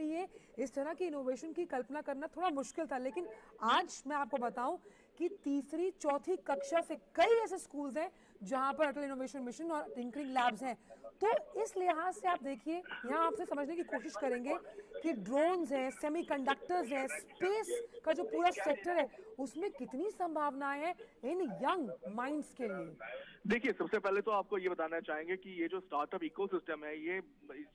लिए इस तरह की इनोवेशन की कल्पना करना थोड़ा मुश्किल था। लेकिन आज मैं आपको बताऊं कि तीसरी चौथी कक्षा से कई ऐसे स्कूल्स हैं जहां पर अटल इनोवेशन मिशन और टिंकरिंग लैब्स हैं। तो इस लिहाज से आप देखिए, यहाँ आपसे समझने की कोशिश करेंगे कि ड्रोन्स हैं, सेमीकंडक्टर्स हैं, स्पेस का जो पूरा सेक्टर है उसमें कितनी संभावनाएं हैं इन यंग माइंड्स के लिए। देखिए, सबसे पहले तो आपको ये बताना चाहेंगे कि ये जो स्टार्टअप इकोसिस्टम है ये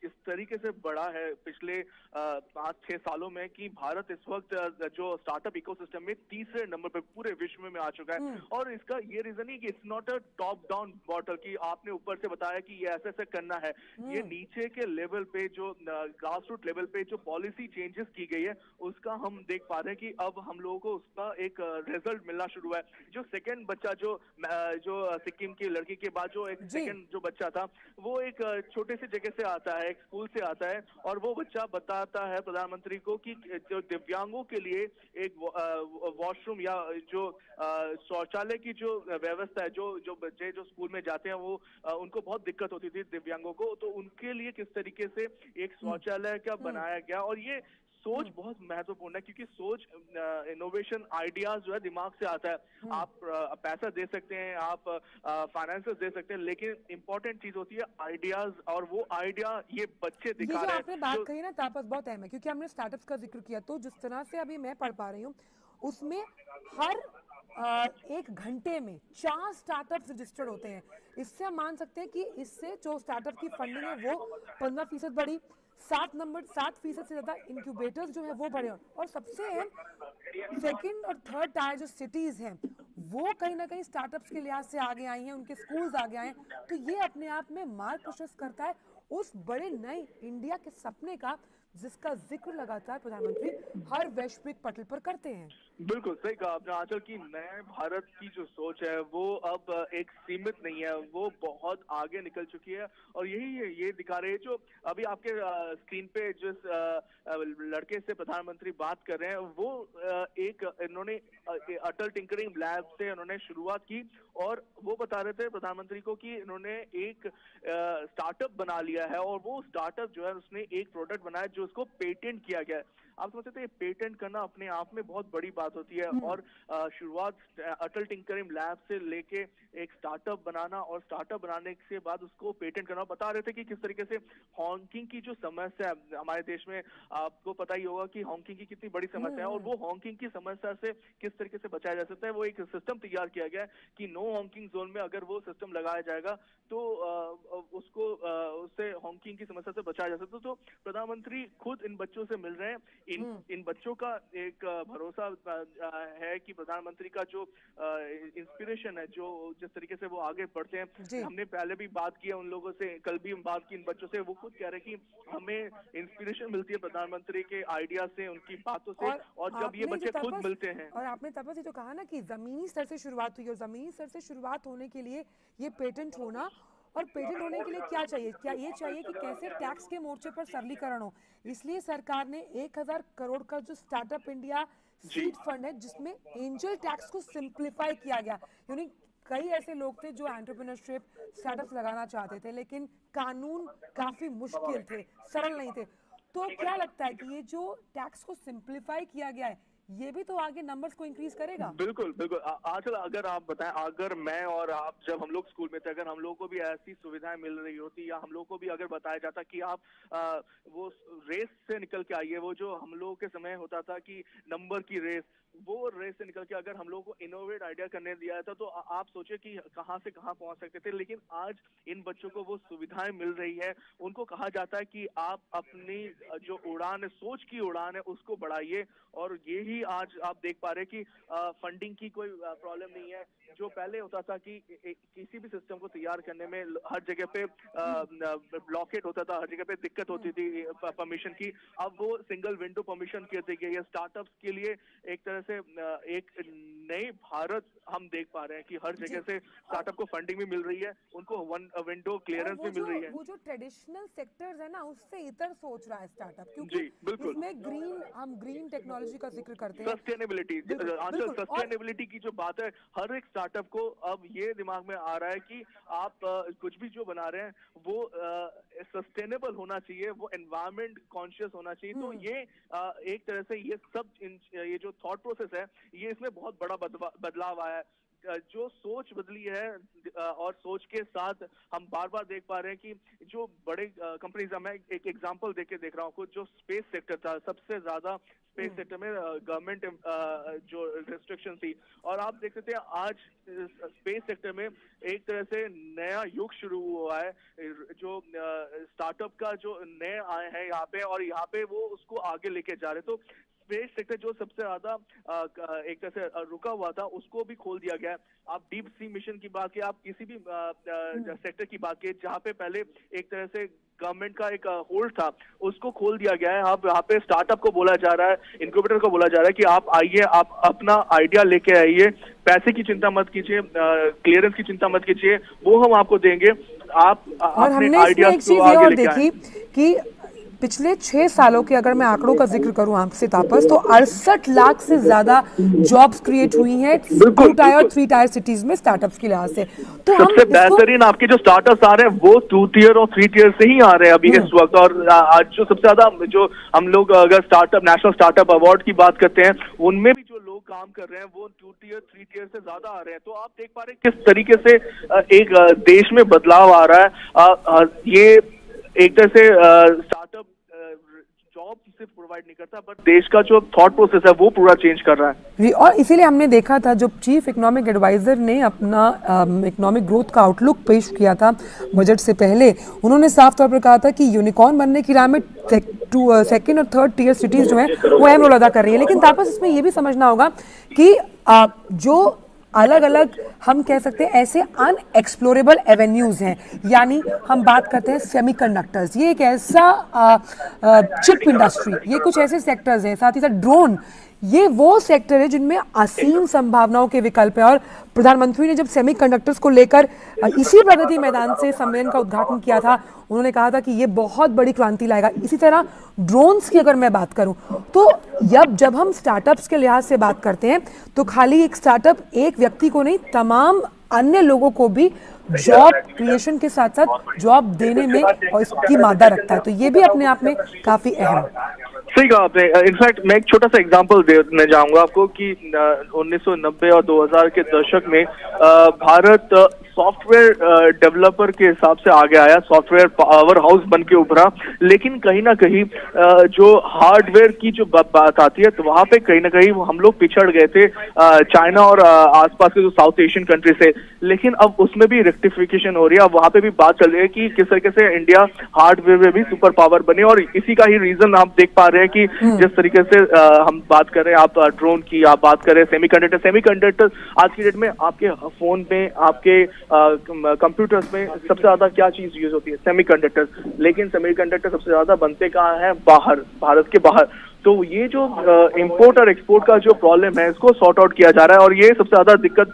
इस तरीके से बढ़ा है पिछले 5-6 सालों में कि भारत इस वक्त जो स्टार्टअप इकोसिस्टम में तीसरे नंबर पर पूरे विश्व में आ चुका है। और इसका ये रीजन है कि it's not a top down model कि आपने ऊपर से बताया कि ये ऐसे ऐसे करना है। ये नीचे के लेवल पे जो ग्रास रूट लेवल पे जो पॉलिसी चेंजेस की गई है उसका हम देख पा रहे हैं कि अब हम लोगों को उसका एक रिजल्ट मिलना शुरू हुआ है। जो सेकेंड बच्चा जो सिक्किम की लड़की के बाद जो एक सेकंड जो बच्चा था वो एक छोटे से जगह से आता है, एक स्कूल से आता है, और वो बच्चा बताता है प्रधानमंत्री को कि जो दिव्यांगों के लिए एक वॉशरूम या जो शौचालय की जो व्यवस्था है, जो जो बच्चे जो स्कूल में जाते हैं वो उनको बहुत दिक्कत होती थी दिव्यांगों को, तो उनके लिए किस तरीके से एक शौचालय का बनाया गया। और ये सोच बहुत महत्वपूर्ण है क्योंकि सोच इनोवेशन आइडियाज जो है दिमाग से आता है। आप पैसा दे सकते हैं, आप फाइनेंसेस दे सकते हैं, लेकिन इंपॉर्टेंट चीज होती है आइडियाज, और वो आइडिया ये बच्चे दिखा रहे हैं। आपने बात कही ना तापस, बहुत अहम है क्योंकि हमने स्टार्टअप्स का जिक्र किया, तो जिस तरह से अभी मैं पढ़ पा रही हूँ उसमें हर 1 घंटे में 4 स्टार्टअप्स रजिस्टर्ड होते हैं। इससे हम मान सकते हैं कि इससे जो स्टार्टअप की फंडिंग है वो 15% बढ़ी, 7% से ज्यादा इंक्यूबेटर्स जो है वो बढ़े, और सबसे अहम सेकंड और थर्ड टायर जो सिटीज हैं वो कहीं ना कहीं स्टार्टअप्स के लिहाज से आगे आई हैं, उनके स्कूल्स आगे आए हैं। तो ये अपने आप में मार्ग प्रशस्त करता है उस बड़े नए इंडिया के सपने का जिसका जिक्र लगातार प्रधानमंत्री हर वैश्विक पटल पर करते हैं। बिल्कुल सही कहा आपने आंचल की नए भारत की जो सोच है वो अब एक सीमित नहीं है, वो बहुत आगे निकल चुकी है। और यही है, ये दिखा रहे हैं जो अभी आपके स्क्रीन पे जिस लड़के से प्रधानमंत्री बात कर रहे हैं वो एक इन्होंने अटल टिंकरिंग लैब से उन्होंने शुरुआत की, और वो बता रहे थे प्रधानमंत्री को कि इन्होंने एक स्टार्टअप बना लिया है, और वो स्टार्टअप जो है उसने एक प्रोडक्ट बनाया जो उसको पेटेंट किया गया है। आप समझते हैं पेटेंट करना अपने आप में बहुत बड़ी बात होती है, और शुरुआत अटल टिंकरिंग लैब से लेके एक स्टार्टअप बनाना, और स्टार्टअप बनाने के बाद उसको पेटेंट करना। बता रहे थे कि किस तरीके से हॉकिंग की जो समस्या है हमारे देश में, आपको पता ही होगा कि हॉकिंग की कितनी बड़ी समस्या है, और वो हॉकिंग की समस्या से किस तरीके से बचाया जा सकता है। वो एक सिस्टम तैयार किया गया है कि नो हॉकिंग जोन में अगर वो सिस्टम लगाया जाएगा तो उसको उससे हॉकिंग की समस्या से बचाया जा सकता है। तो प्रधानमंत्री खुद इन बच्चों से मिल रहे हैं। इन बच्चों का एक भरोसा है कि प्रधानमंत्री का जो इंस्पिरेशन है, जो जिस तरीके से वो आगे बढ़ते हैं, हमने पहले भी बात की है उन लोगों से, कल भी हम बात की इन बच्चों से, वो खुद कह रहे हैं कि हमें इंस्पिरेशन मिलती है प्रधानमंत्री के आइडिया से, उनकी बातों से, और जब ये बच्चे खुद मिलते हैं। और आपने तपस ये जो कहा ना कि जमीनी स्तर से शुरुआत हुई, और जमीनी स्तर से शुरुआत होने के लिए ये पेटेंट होना, और पेटेंट होने के लिए क्या चाहिए, क्या ये चाहिए कि कैसे टैक्स के मोर्चे पर सरलीकरण हो। इसलिए सरकार ने 1000 करोड़ का जो स्टार्टअप इंडिया सीड फंड है जिसमें एंजल टैक्स को सिंप्लीफाई किया गया, यानी कई ऐसे लोग थे जो एंटरप्रेन्योरशिप स्टार्टअप्स लगाना चाहते थे लेकिन कानून काफी मुश्किल थे, सरल नहीं थे। तो क्या लगता है कि ये जो टैक्स को सिंप्लीफाई किया गया है ये भी तो आगे नंबर्स को इंक्रीज करेगा? बिल्कुल बिल्कुल। आजकल अगर आप बताएं, अगर मैं और आप जब हम लोग स्कूल में थे, अगर हम लोगों को भी ऐसी सुविधाएं मिल रही होती, या हम लोगों को भी अगर बताया जाता कि आप वो रेस से निकल के आइए, वो जो हम लोगों के समय होता था कि नंबर की रेस, वो रेस से निकल के अगर हम लोगों को इनोवेट आइडिया करने दिया था तो आप सोचे कि कहां से कहां पहुंच सकते थे। लेकिन आज इन बच्चों को वो सुविधाएं मिल रही है, उनको कहा जाता है कि आप अपनी जो उड़ान है, सोच की उड़ान है, उसको बढ़ाइए। और यही आज आप देख पा रहे हैं कि फंडिंग की कोई प्रॉब्लम नहीं है। जो पहले होता था कि किसी भी सिस्टम को तैयार करने में हर जगह पे ब्लॉकेट होता था, हर जगह पे दिक्कत होती थी परमिशन की, अब वो सिंगल विंडो परमिशन की गई है। स्टार्टअप्स के लिए एक तरह से एक नई भारत हम देख पा रहे हैं कि हर जगह से स्टार्टअप को फंडिंग भी मिल रही है, उनको वन विंडो क्लियरेंस भी मिल रही है। वो जो ट्रेडिशनल सेक्टर्स है ना, उससे इतर सोच रहा है स्टार्टअप, क्योंकि इसमें हम ग्रीन टेक्नोलॉजी का जिक्र करते हैं, सस्टेनेबिलिटी। आंचल, सस्टेनेबिलिटी की जो बात है, हर एक स्टार्टअप को अब ये दिमाग में आ रहा है कि आप कुछ भी जो बना रहे हैं वो सस्टेनेबल होना चाहिए, वो एनवायरमेंट कॉन्शियस होना चाहिए। तो ये एक तरह से ये सब ये जो थॉट प्रोसेस है, ये इसमें बहुत बड़ा बदलाव आया है। जो सोच बदली है और सोच के साथ हम बार बार देख पा रहे हैं कि जो बड़े कंपनीज, मैं एक एग्जांपल देख रहा हूँ, जो स्पेस सेक्टर था, सबसे ज्यादा स्पेस सेक्टर में गवर्नमेंट जो रिस्ट्रिक्शन थी, और आप देख सकते हैं आज स्पेस सेक्टर में एक तरह से नया युग शुरू हुआ है, जो स्टार्टअप का जो नए आए हैं यहाँ पे, और यहाँ पे वो उसको आगे लेके जा रहे हैं। तो स्पेस सेक्टर जो सबसे ज्यादा एक तरह से रुका हुआ था, उसको भी खोल दिया गया है। आप डीप सी मिशन की बात की, आप किसी भी सेक्टर की बात की, जहाँ पे पहले एक तरह से गवर्नमेंट का एक होल्ड था, उसको खोल दिया गया है। अब यहाँ पे स्टार्टअप को बोला जा रहा है, इनक्यूबेटर को बोला जा रहा है कि आप आइए, आप अपना आइडिया लेके आइए, पैसे की चिंता मत कीजिए, क्लियरेंस की चिंता मत कीजिए, वो हम आपको देंगे। आप अपने आइडियाज को आगे लेके आए। कि पिछले 6 सालों के अगर मैं आंकड़ों का जिक्र करूं आपसे तापस, तो 68 लाख से ज्यादा जॉब्स क्रिएट हुई हैं 2 टायर 3 टायर सिटीज में स्टार्टअप्स की लिहाज से। तो सबसे बेहतरीन आपके जो स्टार्टअप्स आ रहे हैं वो 2 टियर और 3 टियर से ही आ रहे हैं अभी इस वक्त। और आज जो सबसे ज्यादा जो हम लोग अगर स्टार्टअप नेशनल स्टार्टअप अवार्ड की बात करते हैं, उनमें भी जो लोग काम कर रहे हैं वो 2 टियर 3 टियर से ज्यादा आ रहे हैं। तो आप देख पा रहे हैं किस तरीके से एक देश में बदलाव आ रहा है। ये एक तरह से स्टार्टअप जॉब सिर्फ प्रोवाइड नहीं करता, बट देश का जो थॉट प्रोसेस है वो पूरा चेंज कर रहा है। और इसीलिए हमने देखा था, जब चीफ इकोनॉमिक एडवाइजर ने अपना इकोनॉमिक ग्रोथ का आउटलुक पेश किया था बजट से पहले, उन्होंने साफ तौर पर कहा था कि यूनिकॉर्न बनने की राह में 2nd और 3rd टियर सिटीज जो है वो अहम रोल अदा कर रही है। लेकिन तापस, इसमें यह भी समझना होगा कि जो अलग अलग हम कह सकते हैं ऐसे अनएक्सप्लोरेबल एवेन्यूज हैं, यानी हम बात करते हैं सेमीकंडक्टर्स, ये एक ऐसा चिप इंडस्ट्री, ये कुछ ऐसे सेक्टर्स हैं, साथ ही साथ ड्रोन, ये वो सेक्टर है जिनमें असीम संभावनाओं के विकल्प है। और प्रधानमंत्री ने जब सेमीकंडक्टर्स को लेकर इसी प्रगति मैदान से सम्मेलन का उद्घाटन किया था, उन्होंने कहा था कि ये बहुत बड़ी क्रांति लाएगा। इसी तरह ड्रोन्स की अगर मैं बात करूं, तो जब हम स्टार्टअप्स के लिहाज से बात करते हैं, तो खाली एक स्टार्टअप एक व्यक्ति को नहीं, तमाम अन्य लोगों को भी जॉब क्रिएशन के साथ साथ जॉब देने में और इसकी मादा रखता है। तो ये भी अपने आप में काफी अहम है। सही कहा आपने। इनफैक्ट मैं एक छोटा सा एग्जांपल देना चाहूंगा आपको कि 1990 और 2000 के दशक में भारत सॉफ्टवेयर डेवलपर के हिसाब से आगे आया, सॉफ्टवेयर पावर हाउस बन के उभरा। लेकिन कहीं ना कहीं जो हार्डवेयर की जो बात आती है, तो वहां पे कहीं ना कहीं हम लोग पिछड़ गए थे चाइना और आसपास के जो साउथ एशियन कंट्री से। लेकिन अब उसमें भी रेक्टिफिकेशन हो रही है। अब वहां पे भी बात चल रही है कि किस तरीके से इंडिया हार्डवेयर में भी सुपर पावर बने। और इसी का ही रीजन आप देख पा रहे हैं कि जिस तरीके से हम बात कर रहे हैं, आप ड्रोन की आप बात कर रहे हैं, सेमीकंडक्टर आज की डेट में आपके फोन में, आपके कंप्यूटर्स में सबसे ज्यादा क्या चीज यूज होती है? सेमीकंडक्टर्स। लेकिन सेमीकंडक्टर सबसे ज्यादा बनते कहाँ है? बाहर, भारत के बाहर। तो ये जो इंपोर्ट और एक्सपोर्ट का जो प्रॉब्लम है, इसको सॉर्ट आउट किया जा रहा है। और ये सबसे ज्यादा दिक्कत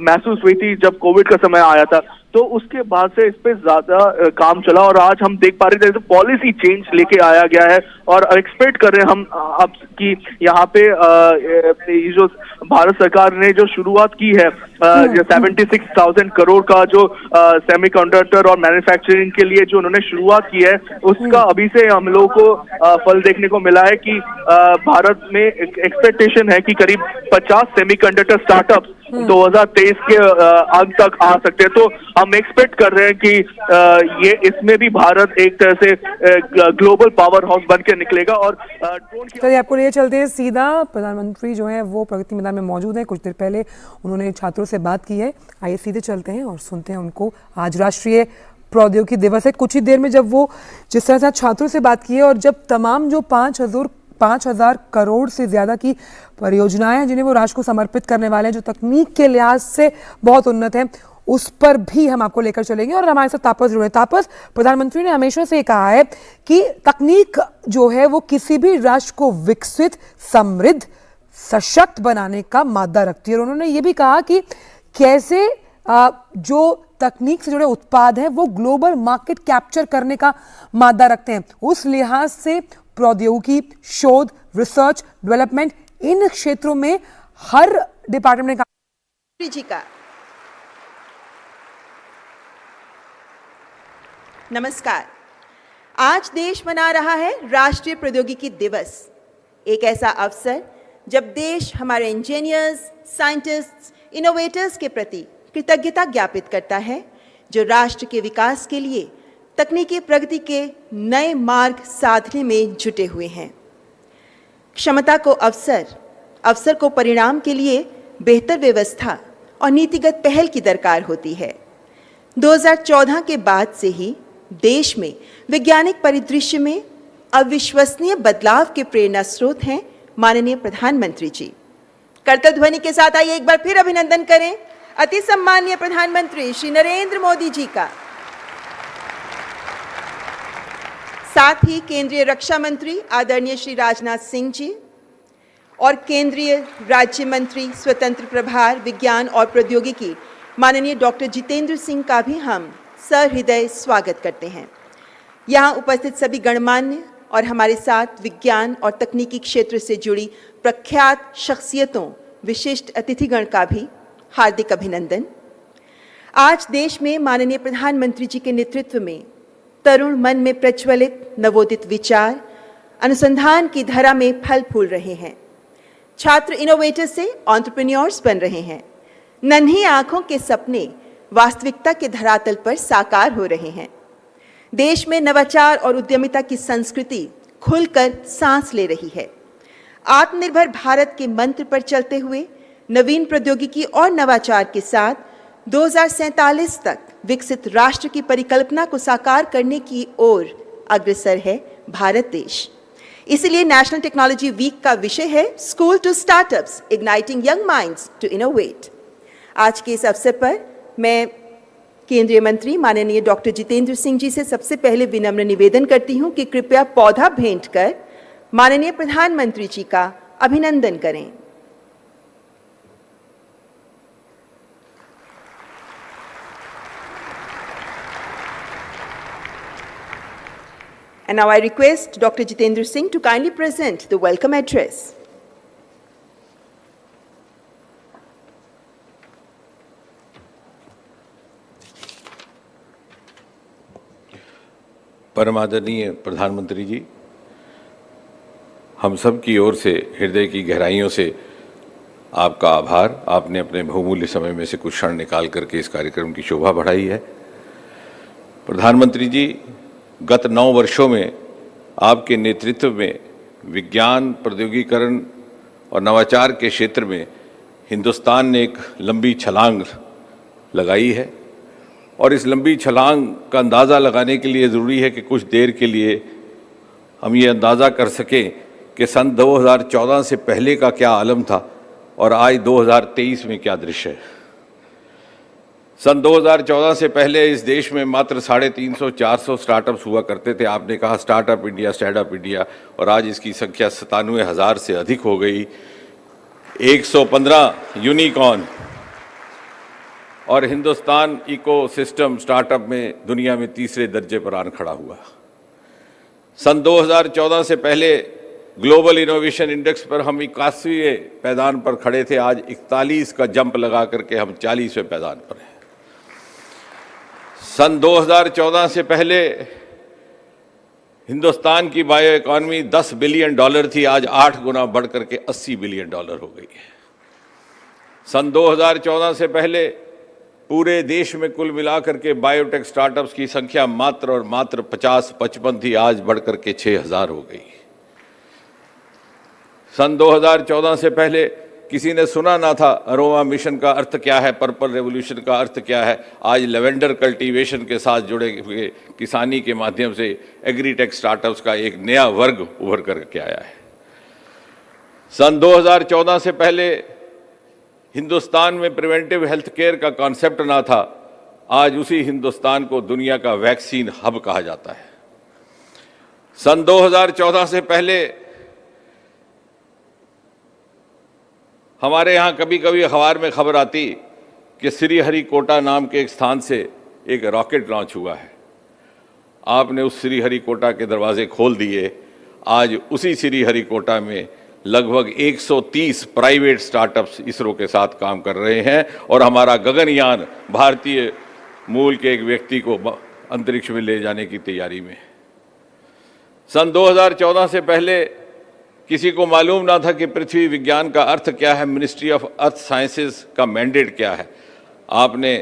महसूस हुई थी जब कोविड का समय आया था, तो उसके बाद से इस पे ज्यादा काम चला। और आज हम देख पा रहे थे पॉलिसी चेंज लेके आया गया है, और एक्सपेक्ट कर रहे हैं हम अब कि यहाँ पे जो भारत सरकार ने जो शुरुआत की है 76,000 करोड़ का जो सेमीकंडक्टर और मैन्युफैक्चरिंग के लिए जो उन्होंने शुरुआत की है, उसका अभी से हम लोगों को फल देखने को मिला है कि भारत में एक्सपेक्टेशन है कि करीब 50 सेमीकंडक्टर स्टार्टअप 2023 के अंत तक आ सकते हैं। तो हम एक्सपेक्ट कर रहे हैं कि ये इसमें भी भारत एक तरह से ग्लोबल पावर हाउस बन के निकलेगा। और चलिए आपको लिए चलते हैं सीधा। प्रधानमंत्री जो है वो प्रगति मैदान में मौजूद हैं। कुछ देर पहले उन्होंने छात्रों से बात की है। आइए सीधे चलते हैं और सुनते हैं उनको। आज राष्ट्रीय प्रौद्योगिकी दिवस है। कुछ ही देर में जब वो जिस तरह से छात्रों से बात की है, और जब तमाम जो 5,000 करोड़ से ज्यादा की परियोजनाएं हैं जिन्हें वो राष्ट्र को समर्पित करने वाले हैं, जो तकनीक के लिहाज से बहुत उन्नत है, उस पर भी हम आपको लेकर चलेंगे। और हमारे साथ तापस जुड़े। तापस, प्रधानमंत्री ने हमेशा से कहा है कि तकनीक जो है वो किसी भी राष्ट्र को विकसित, समृद्ध, सशक्त बनाने का मादा रखती है। और उन्होंने ये भी कहा कि कैसे जो तकनीक से जुड़े उत्पाद हैं वो ग्लोबल मार्केट कैप्चर करने का मादा रखते हैं। उस लिहाज से प्रौद्योगिकी, शोध, रिसर्च, डेवलपमेंट, इन क्षेत्रों में हर डिपार्टमेंट ने जी का नमस्कार। आज देश मना रहा है राष्ट्रीय प्रौद्योगिकी दिवस, एक ऐसा अवसर जब देश हमारे इंजीनियर्स, साइंटिस्ट्स, इनोवेटर्स के प्रति कृतज्ञता ज्ञापित करता है जो राष्ट्र के विकास के लिए तकनीकी प्रगति के नए मार्ग साधने में जुटे हुए हैं। क्षमता को अवसर, अवसर को परिणाम के लिए बेहतर व्यवस्था और नीतिगत पहल की दरकार होती है। 2014 के बाद से ही देश में वैज्ञानिक परिदृश्य में अविश्वसनीय बदलाव के प्रेरणा स्रोत हैं माननीय प्रधानमंत्री जी। करतल ध्वनि के साथ आइए एक बार फिर अभिनंदन करें अति सम्माननीय प्रधानमंत्री श्री नरेंद्र मोदी जी का। साथ ही केंद्रीय रक्षा मंत्री आदरणीय श्री राजनाथ सिंह जी और केंद्रीय राज्य मंत्री स्वतंत्र प्रभार विज्ञान और प्रौद्योगिकी माननीय डॉक्टर जितेंद्र सिंह का भी हम सहृदय स्वागत करते हैं। यहाँ उपस्थित सभी गणमान्य और हमारे साथ विज्ञान और तकनीकी क्षेत्र से जुड़ी प्रख्यात शख्सियतों, विशिष्ट अतिथिगण का भी हार्दिक अभिनंदन। आज देश में माननीय प्रधानमंत्री जी के नेतृत्व में तरुण मन में प्रज्वलित नवोदित विचार अनुसंधान की धरा में फल फूल रहे हैं। छात्र इनोवेटर से एंटरप्रेन्योर्स बन रहे हैं। नन्ही आंखों के सपने वास्तविकता के धरातल पर साकार हो रहे हैं। देश में नवाचार और उद्यमिता की संस्कृति खुलकर सांस ले रही है। आत्मनिर्भर भारत के मंत्र पर चलते हुए नवीन प्रौद्योगिकी और नवाचार के साथ 2047 तक विकसित राष्ट्र की परिकल्पना को साकार करने की ओर अग्रसर है भारत देश। इसलिए नेशनल टेक्नोलॉजी वीक का विषय है school to startups, igniting young minds to innovate. आज के इस अवसर पर मैं केंद्रीय मंत्री माननीय डॉक्टर जितेंद्र सिंह जी से सबसे पहले विनम्र निवेदन करती हूं कि कृपया पौधा भेंट कर माननीय प्रधानमंत्री जी का अभिनंदन करें। And now I request Dr. Jitendra Singh to kindly present the welcome address. परम आदरणीय प्रधानमंत्री जी, हम सब की ओर से हृदय की गहराइयों से आपका आभार। आपने अपने बहुमूल्य समय में से कुछ क्षण निकाल करके इस कार्यक्रम की शोभा बढ़ाई है। प्रधानमंत्री जी, गत 9 वर्षों में आपके नेतृत्व में विज्ञान, प्रौद्योगिकीकरण और नवाचार के क्षेत्र में हिंदुस्तान ने एक लंबी छलांग लगाई है। और इस लंबी छलांग का अंदाज़ा लगाने के लिए ज़रूरी है कि कुछ देर के लिए हम ये अंदाज़ा कर सकें कि सन 2014 से पहले का क्या आलम था और आज 2023 में क्या दृश्य है। सन 2014 से पहले इस देश में मात्र 350-400 स्टार्टअप्स हुआ करते थे। आपने कहा स्टार्टअप इंडिया, स्टैंडअप इंडिया, और आज इसकी संख्या 97,000 से अधिक हो गई। 115 यूनिकॉर्न, और हिंदुस्तान इकोसिस्टम स्टार्टअप में दुनिया में तीसरे दर्जे पर आन खड़ा हुआ। सन 2014 से पहले ग्लोबल इनोवेशन इंडेक्स पर हम 81वें पैदान पर खड़े थे। आज 41 का जंप लगा करके हम 40वें पैदान पर हैं। सन 2014 से पहले हिंदुस्तान की बायो इकॉनमी $10 बिलियन थी, आज 8 गुना बढ़ करके $80 बिलियन हो गई है। सन 2014 से पहले पूरे देश में कुल मिलाकर के बायोटेक स्टार्टअप्स की संख्या मात्र और मात्र 50-55 थी, आज बढ़ करके 6,000 हो गई। सन 2014 से पहले किसी ने सुना ना था अरोमा मिशन का अर्थ क्या है, पर्पल रेवोल्यूशन का अर्थ क्या है। आज लेवेंडर कल्टीवेशन के साथ जुड़े हुए किसानी के माध्यम से एग्रीटेक स्टार्टअप्स का एक नया वर्ग उभर करके आया है। सन 2014 से पहले हिंदुस्तान में प्रिवेंटिव हेल्थ केयर का कॉन्सेप्ट ना था, आज उसी हिंदुस्तान को दुनिया का वैक्सीन हब कहा जाता है। सन 2014 से पहले हमारे यहाँ कभी कभी अखबार में खबर आती कि श्रीहरिकोटा नाम के एक स्थान से एक रॉकेट लॉन्च हुआ है। आपने उस श्रीहरिकोटा के दरवाजे खोल दिए। आज उसी श्रीहरिकोटा में लगभग 130 प्राइवेट स्टार्टअप्स इसरो के साथ काम कर रहे हैं और हमारा गगनयान भारतीय मूल के एक व्यक्ति को अंतरिक्ष में ले जाने की तैयारी में। सन 2014 से पहले किसी को मालूम ना था कि पृथ्वी विज्ञान का अर्थ क्या है, मिनिस्ट्री ऑफ अर्थ साइंसेज का मैंडेट क्या है। आपने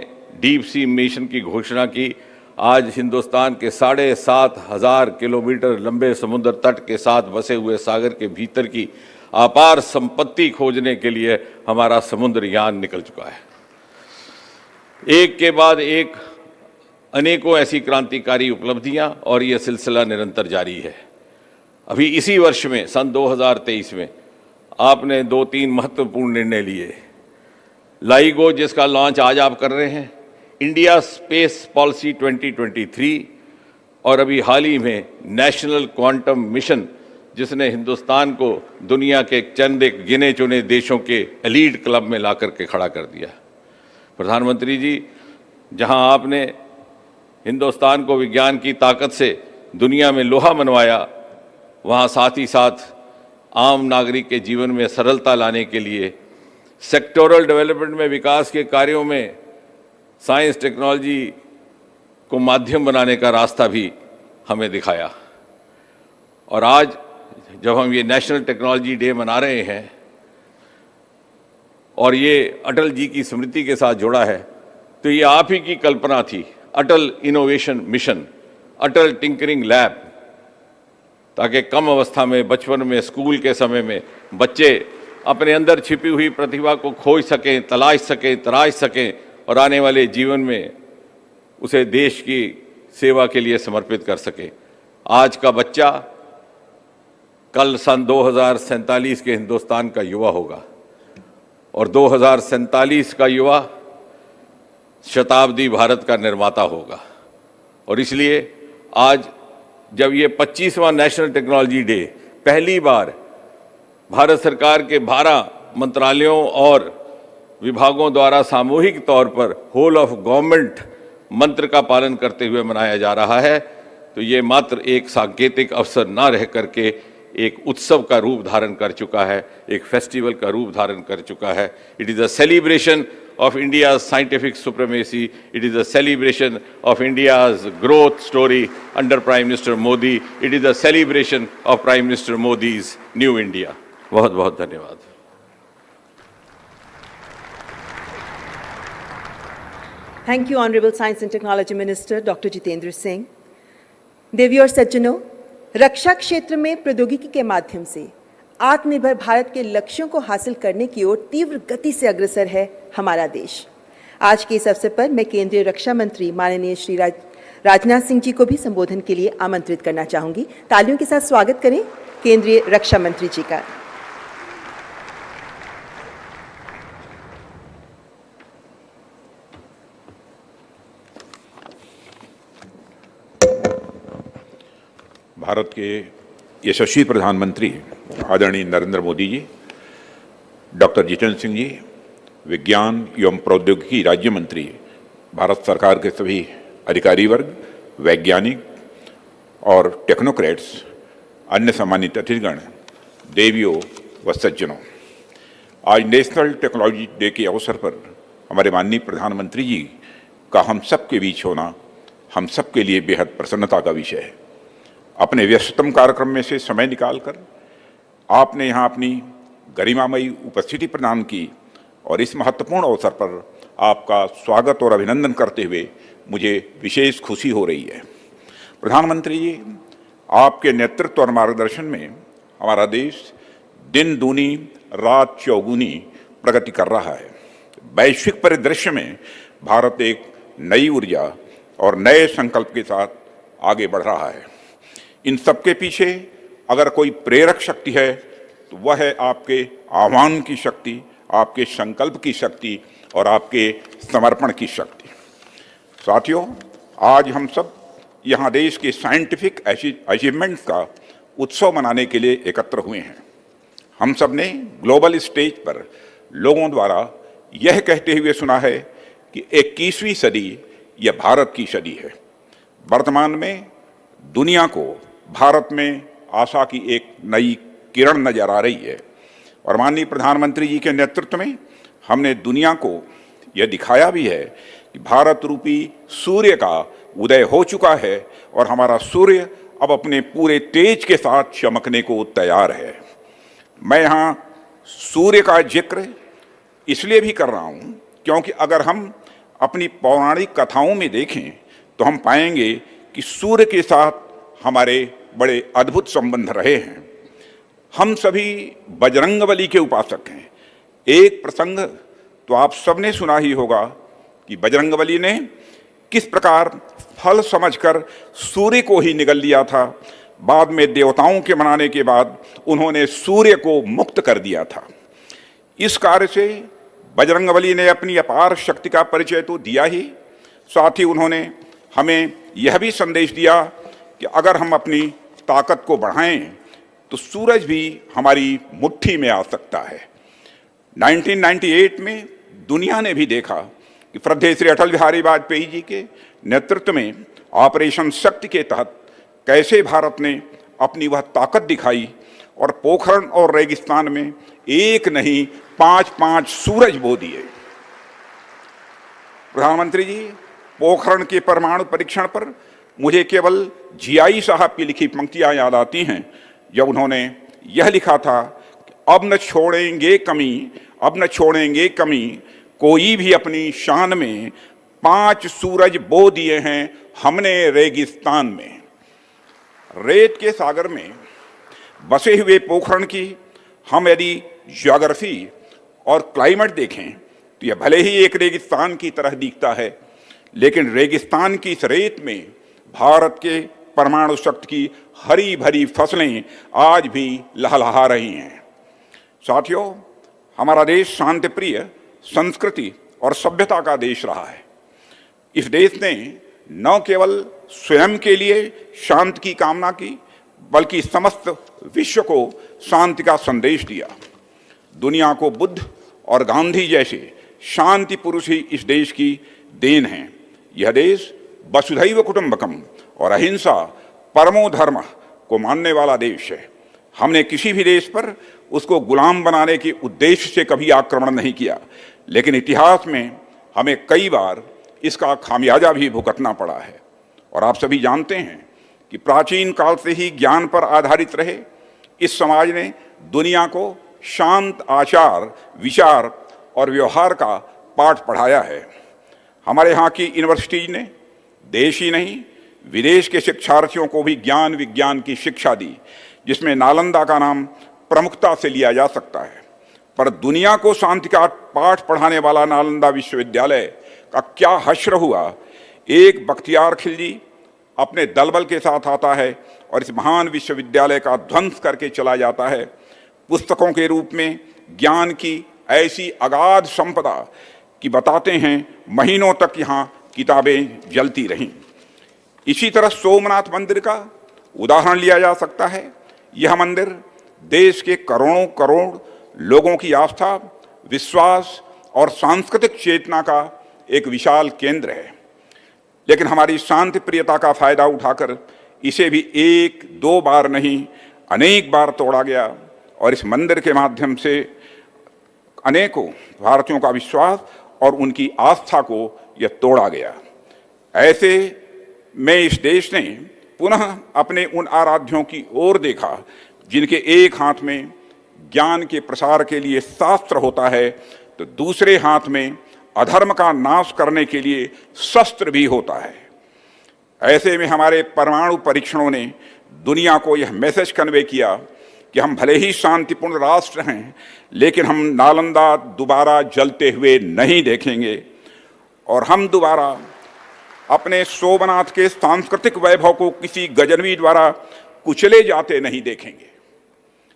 डीप सी मिशन की घोषणा की। आज हिंदुस्तान के 7,500 किलोमीटर लंबे समुद्र तट के साथ बसे हुए सागर के भीतर की अपार संपत्ति खोजने के लिए हमारा समुद्रयान निकल चुका है। एक के बाद एक अनेकों ऐसी क्रांतिकारी उपलब्धियां और यह सिलसिला निरंतर जारी है। अभी इसी वर्ष में सन 2023 में आपने 2-3 महत्वपूर्ण निर्णय लिए। लाइगो जिसका लॉन्च आज आप कर रहे हैं, इंडिया स्पेस पॉलिसी 2023 और अभी हाल ही में नेशनल क्वांटम मिशन जिसने हिंदुस्तान को दुनिया के चंद एक गिने चुने देशों के एलीट क्लब में ला करके खड़ा कर दिया। प्रधानमंत्री जी, जहां आपने हिंदुस्तान को विज्ञान की ताकत से दुनिया में लोहा मनवाया, वहाँ साथ ही साथ आम नागरिक के जीवन में सरलता लाने के लिए सेक्टोरल डेवलपमेंट में विकास के कार्यों में साइंस टेक्नोलॉजी को माध्यम बनाने का रास्ता भी हमें दिखाया। और आज जब हम ये नेशनल टेक्नोलॉजी डे मना रहे हैं और ये अटल जी की स्मृति के साथ जुड़ा है, तो ये आप ही की कल्पना थी, अटल इनोवेशन मिशन, अटल टिंकरिंग लैब, ताकि कम अवस्था में बचपन में स्कूल के समय में बच्चे अपने अंदर छिपी हुई प्रतिभा को खोज सकें, तलाश सकें, तराश सकें और आने वाले जीवन में उसे देश की सेवा के लिए समर्पित कर सके। आज का बच्चा कल सन 2047 के हिंदुस्तान का युवा होगा और 2047 का युवा शताब्दी भारत का निर्माता होगा। और इसलिए आज जब ये 25वां नेशनल टेक्नोलॉजी डे, पहली बार भारत सरकार के 12 मंत्रालयों और विभागों द्वारा सामूहिक तौर पर होल ऑफ गवर्नमेंट मंत्र का पालन करते हुए मनाया जा रहा है, तो ये मात्र एक सांकेतिक अवसर ना रह करके एक उत्सव का रूप धारण कर चुका है, एक फेस्टिवल का रूप धारण कर चुका है। It is a celebration of India's scientific supremacy. It is a celebration of India's growth story under Prime Minister Modi. It is a celebration of Prime Minister Modi's new India. बहुत बहुत धन्यवाद। Thank you, Honorable Science and Technology Minister Dr. Jitendra Singh. देवियों और सज्जनों, रक्षा क्षेत्र में प्रौद्योगिकी के माध्यम से आत्मनिर्भर भारत के लक्ष्यों को हासिल करने की ओर तीव्र गति से अग्रसर है हमारा देश। आज के इस अवसर पर मैं केंद्रीय रक्षा मंत्री माननीय श्री राजनाथ सिंह जी को भी संबोधन के लिए आमंत्रित करना चाहूंगी। तालियों के साथ स्वागत करें केंद्रीय रक्षा मंत्री जी का। भारत के यशस्वी प्रधानमंत्री आदरणीय नरेंद्र मोदी जी, डॉक्टर जितेंद्र सिंह जी, विज्ञान एवं प्रौद्योगिकी राज्य मंत्री, भारत सरकार के सभी अधिकारी वर्ग, वैज्ञानिक और टेक्नोक्रेट्स, अन्य सम्मानित अतिथिगण, देवियों व सज्जनों, आज नेशनल टेक्नोलॉजी डे के अवसर पर हमारे माननीय प्रधानमंत्री जी का हम सब के बीच होना हम सब के लिए बेहद प्रसन्नता का विषय है। अपने व्यस्ततम कार्यक्रम में से समय निकालकर आपने यहाँ अपनी गरिमामयी उपस्थिति प्रदान की और इस महत्वपूर्ण अवसर पर आपका स्वागत और अभिनंदन करते हुए मुझे विशेष खुशी हो रही है। प्रधानमंत्री जी, आपके नेतृत्व और मार्गदर्शन में हमारा देश दिन दूनी रात चौगुनी प्रगति कर रहा है। वैश्विक परिदृश्य में भारत एक नई ऊर्जा और नए संकल्प के साथ आगे बढ़ रहा है। इन सबके पीछे अगर कोई प्रेरक शक्ति है तो वह है आपके आह्वान की शक्ति, आपके संकल्प की शक्ति और आपके समर्पण की शक्ति। साथियों, आज हम सब यहाँ देश के साइंटिफिक अचीवमेंट्स का उत्सव मनाने के लिए एकत्र हुए हैं। हम सब ने ग्लोबल स्टेज पर लोगों द्वारा यह कहते हुए सुना है कि 21वीं सदी यह भारत की सदी है। वर्तमान में दुनिया को भारत में आशा की एक नई किरण नजर आ रही है और माननीय प्रधानमंत्री जी के नेतृत्व में हमने दुनिया को यह दिखाया भी है कि भारत रूपी सूर्य का उदय हो चुका है और हमारा सूर्य अब अपने पूरे तेज के साथ चमकने को तैयार है। मैं यहाँ सूर्य का जिक्र इसलिए भी कर रहा हूँ क्योंकि अगर हम अपनी पौराणिक कथाओं में देखें तो हम पाएंगे कि सूर्य के साथ हमारे बड़े अद्भुत संबंध रहे हैं। हम सभी बजरंगबली के उपासक हैं। एक प्रसंग तो आप सबने सुना ही होगा कि बजरंगबली ने किस प्रकार फल समझकर सूर्य को ही निगल लिया था। बाद में देवताओं के मनाने के बाद उन्होंने सूर्य को मुक्त कर दिया था। इस कार्य से बजरंगबली ने अपनी अपार शक्ति का परिचय तो दिया ही, साथ ही उन्होंने हमें यह भी संदेश दिया कि अगर हम अपनी ताकत को बढ़ाएं तो सूरज भी हमारी मुट्ठी में आ सकता है। 1998 में दुनिया ने भी देखा कि श्रद्धेय श्री अटल बिहारी वाजपेयी जी के नेतृत्व में ऑपरेशन शक्ति के तहत कैसे भारत ने अपनी वह ताकत दिखाई और पोखरण और रेगिस्तान में एक नहीं 5-5 सूरज बो दिए। प्रधानमंत्री जी, पोखरण के परमाणु परीक्षण पर मुझे केवल जीआई साहब की लिखी पंक्तियां याद आती हैं जब उन्होंने यह लिखा था कि अब न छोड़ेंगे कमी, अब न छोड़ेंगे कमी, कोई भी अपनी शान में 5 सूरज बो दिए हैं हमने रेगिस्तान में। रेत के सागर में बसे हुए पोखरण की हम यदि ज्योग्राफी और क्लाइमेट देखें तो यह भले ही एक रेगिस्तान की तरह दिखता है, लेकिन रेगिस्तान की इस रेत में भारत के परमाणु शक्ति की हरी भरी फसलें आज भी लहलहा रही हैं। साथियों, हमारा देश शांति प्रिय संस्कृति और सभ्यता का देश रहा है। इस देश ने न केवल स्वयं के लिए शांति की कामना की, बल्कि समस्त विश्व को शांति का संदेश दिया। दुनिया को बुद्ध और गांधी जैसे शांति पुरुष ही इस देश की देन है। यह देश वसुधैव कुटुंबकम और अहिंसा परमो धर्म को मानने वाला देश है। हमने किसी भी देश पर उसको गुलाम बनाने के उद्देश्य से कभी आक्रमण नहीं किया, लेकिन इतिहास में हमें कई बार इसका खामियाजा भी भुगतना पड़ा है। और आप सभी जानते हैं कि प्राचीन काल से ही ज्ञान पर आधारित रहे इस समाज ने दुनिया को शांत आचार, विचार और व्यवहार का पाठ पढ़ाया है। हमारे यहाँ की यूनिवर्सिटीज ने देश ही नहीं विदेश के शिक्षार्थियों को भी ज्ञान विज्ञान की शिक्षा दी, जिसमें नालंदा का नाम प्रमुखता से लिया जा सकता है। पर दुनिया को शांति का पाठ पढ़ाने वाला नालंदा विश्वविद्यालय का क्या हश्र हुआ। एक बख्तियार खिलजी अपने दलबल के साथ आता है और इस महान विश्वविद्यालय का ध्वंस करके चला जाता है। पुस्तकों के रूप में ज्ञान की ऐसी अगाध संपदा कि बताते हैं महीनों तक यहाँ किताबें जलती रहीं। इसी तरह सोमनाथ मंदिर का उदाहरण लिया जा सकता है। यह मंदिर देश के करोड़ों करोड़ लोगों की आस्था, विश्वास और सांस्कृतिक चेतना का एक विशाल केंद्र है, लेकिन हमारी शांति प्रियता का फायदा उठाकर इसे भी 1-2 बार नहीं अनेक बार तोड़ा गया और इस मंदिर के माध्यम से अनेकों भारतीयों का विश्वास और उनकी आस्था को यह तोड़ा गया। ऐसे में इस देश ने पुनः अपने उन आराध्यों की ओर देखा जिनके एक हाथ में ज्ञान के प्रसार के लिए शास्त्र होता है तो दूसरे हाथ में अधर्म का नाश करने के लिए शस्त्र भी होता है। ऐसे में हमारे परमाणु परीक्षणों ने दुनिया को यह मैसेज कन्वे किया कि हम भले ही शांतिपूर्ण राष्ट्र हैं, लेकिन हम नालंदा दोबारा जलते हुए नहीं देखेंगे और हम दोबारा अपने सोमनाथ के सांस्कृतिक वैभव को किसी गजनवी द्वारा कुचले जाते नहीं देखेंगे।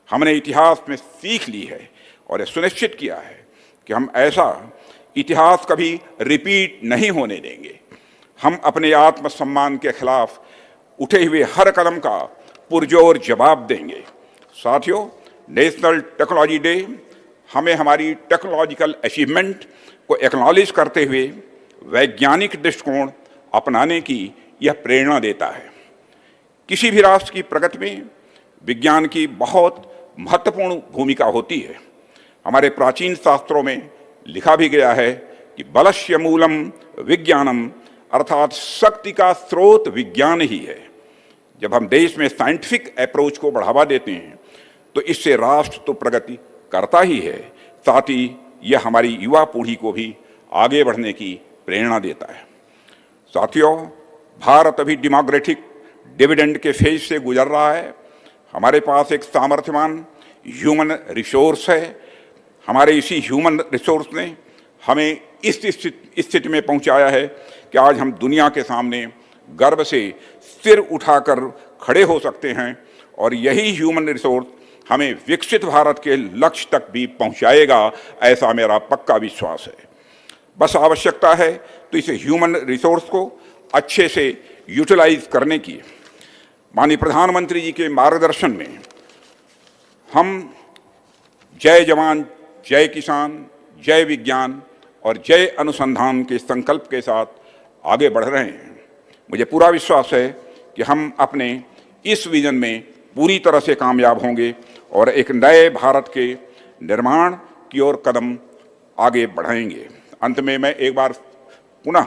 हमने इतिहास में सीख ली है और यह सुनिश्चित किया है कि हम ऐसा इतिहास कभी रिपीट नहीं होने देंगे। हम अपने आत्मसम्मान के खिलाफ उठे हुए हर कदम का पुरजोर जवाब देंगे। साथियों, नेशनल टेक्नोलॉजी डे हमें हमारी टेक्नोलॉजिकल अचीवमेंट को एक्नॉलेज करते हुए वैज्ञानिक दृष्टिकोण अपनाने की यह प्रेरणा देता है। किसी भी राष्ट्र की प्रगति में विज्ञान की बहुत महत्वपूर्ण भूमिका होती है। हमारे प्राचीन शास्त्रों में लिखा भी गया है कि बलस्य मूलम विज्ञानम, अर्थात शक्ति का स्रोत विज्ञान ही है। जब हम देश में साइंटिफिक अप्रोच को बढ़ावा देते हैं तो इससे राष्ट्र तो प्रगति करता ही है, साथ ही यह हमारी युवा पीढ़ी को भी आगे बढ़ने की प्रेरणा देता है। साथियों, भारत अभी डेमोक्रेटिक डिविडेंड के फेज से गुजर रहा है। हमारे पास एक सामर्थ्यवान ह्यूमन रिसोर्स है। हमारे इसी ह्यूमन रिसोर्स ने हमें इस स्थिति में पहुंचाया है कि आज हम दुनिया के सामने गर्व से सिर उठाकर खड़े हो सकते हैं, और यही ह्यूमन रिसोर्स हमें विकसित भारत के लक्ष्य तक भी पहुंचाएगा, ऐसा मेरा पक्का विश्वास है। बस आवश्यकता है तो इस ह्यूमन रिसोर्स को अच्छे से यूटिलाइज करने की। माननीय प्रधानमंत्री जी के मार्गदर्शन में हम जय जवान, जय किसान, जय विज्ञान और जय अनुसंधान के संकल्प के साथ आगे बढ़ रहे हैं। मुझे पूरा विश्वास है कि हम अपने इस विजन में पूरी तरह से कामयाब होंगे और एक नए भारत के निर्माण की ओर कदम आगे बढ़ाएंगे। अंत में मैं एक बार पुनः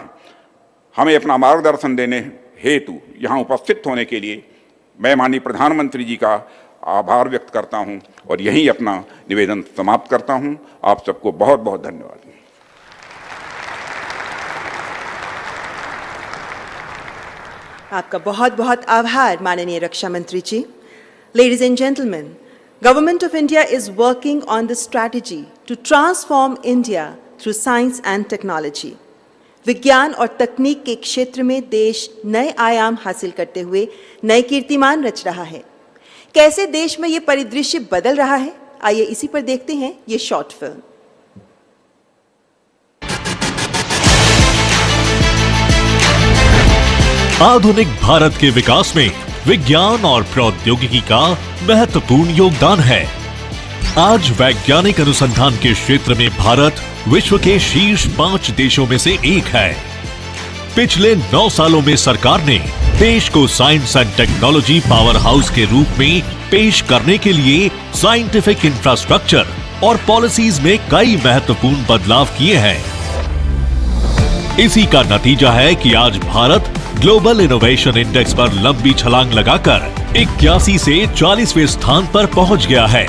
हमें अपना मार्गदर्शन देने हेतु यहाँ उपस्थित होने के लिए मैं माननीय प्रधानमंत्री जी का आभार व्यक्त करता हूँ और यहीं अपना निवेदन समाप्त करता हूँ। आप सबको बहुत बहुत धन्यवाद। आपका बहुत बहुत आभार माननीय रक्षा मंत्री जी। Ladies and gentlemen, Government of India is working on the strategy to transform India through science and technology. विज्ञान और तकनीक के क्षेत्र में देश नए आयाम हासिल करते हुए नए कीर्तिमान रच रहा है। कैसे देश में ये परिदृश्य बदल रहा है, आइए इसी पर देखते हैं ये शॉर्ट फिल्म। आधुनिक भारत के विकास में विज्ञान और प्रौद्योगिकी का महत्वपूर्ण योगदान है। आज वैज्ञानिक अनुसंधान के क्षेत्र में भारत विश्व के शीर्ष 5 देशों में से एक है। पिछले 9 सालों में सरकार ने देश को science and technology power house के रूप में पेश करने के लिए साइंटिफिक इंफ्रास्ट्रक्चर और पॉलिसीज में कई महत्वपूर्ण बदलाव किए हैं। इसी का नतीजा है कि आज भारत ग्लोबल इनोवेशन इंडेक्स पर लंबी छलांग लगाकर 81 से 40वें स्थान पर पहुंच गया है।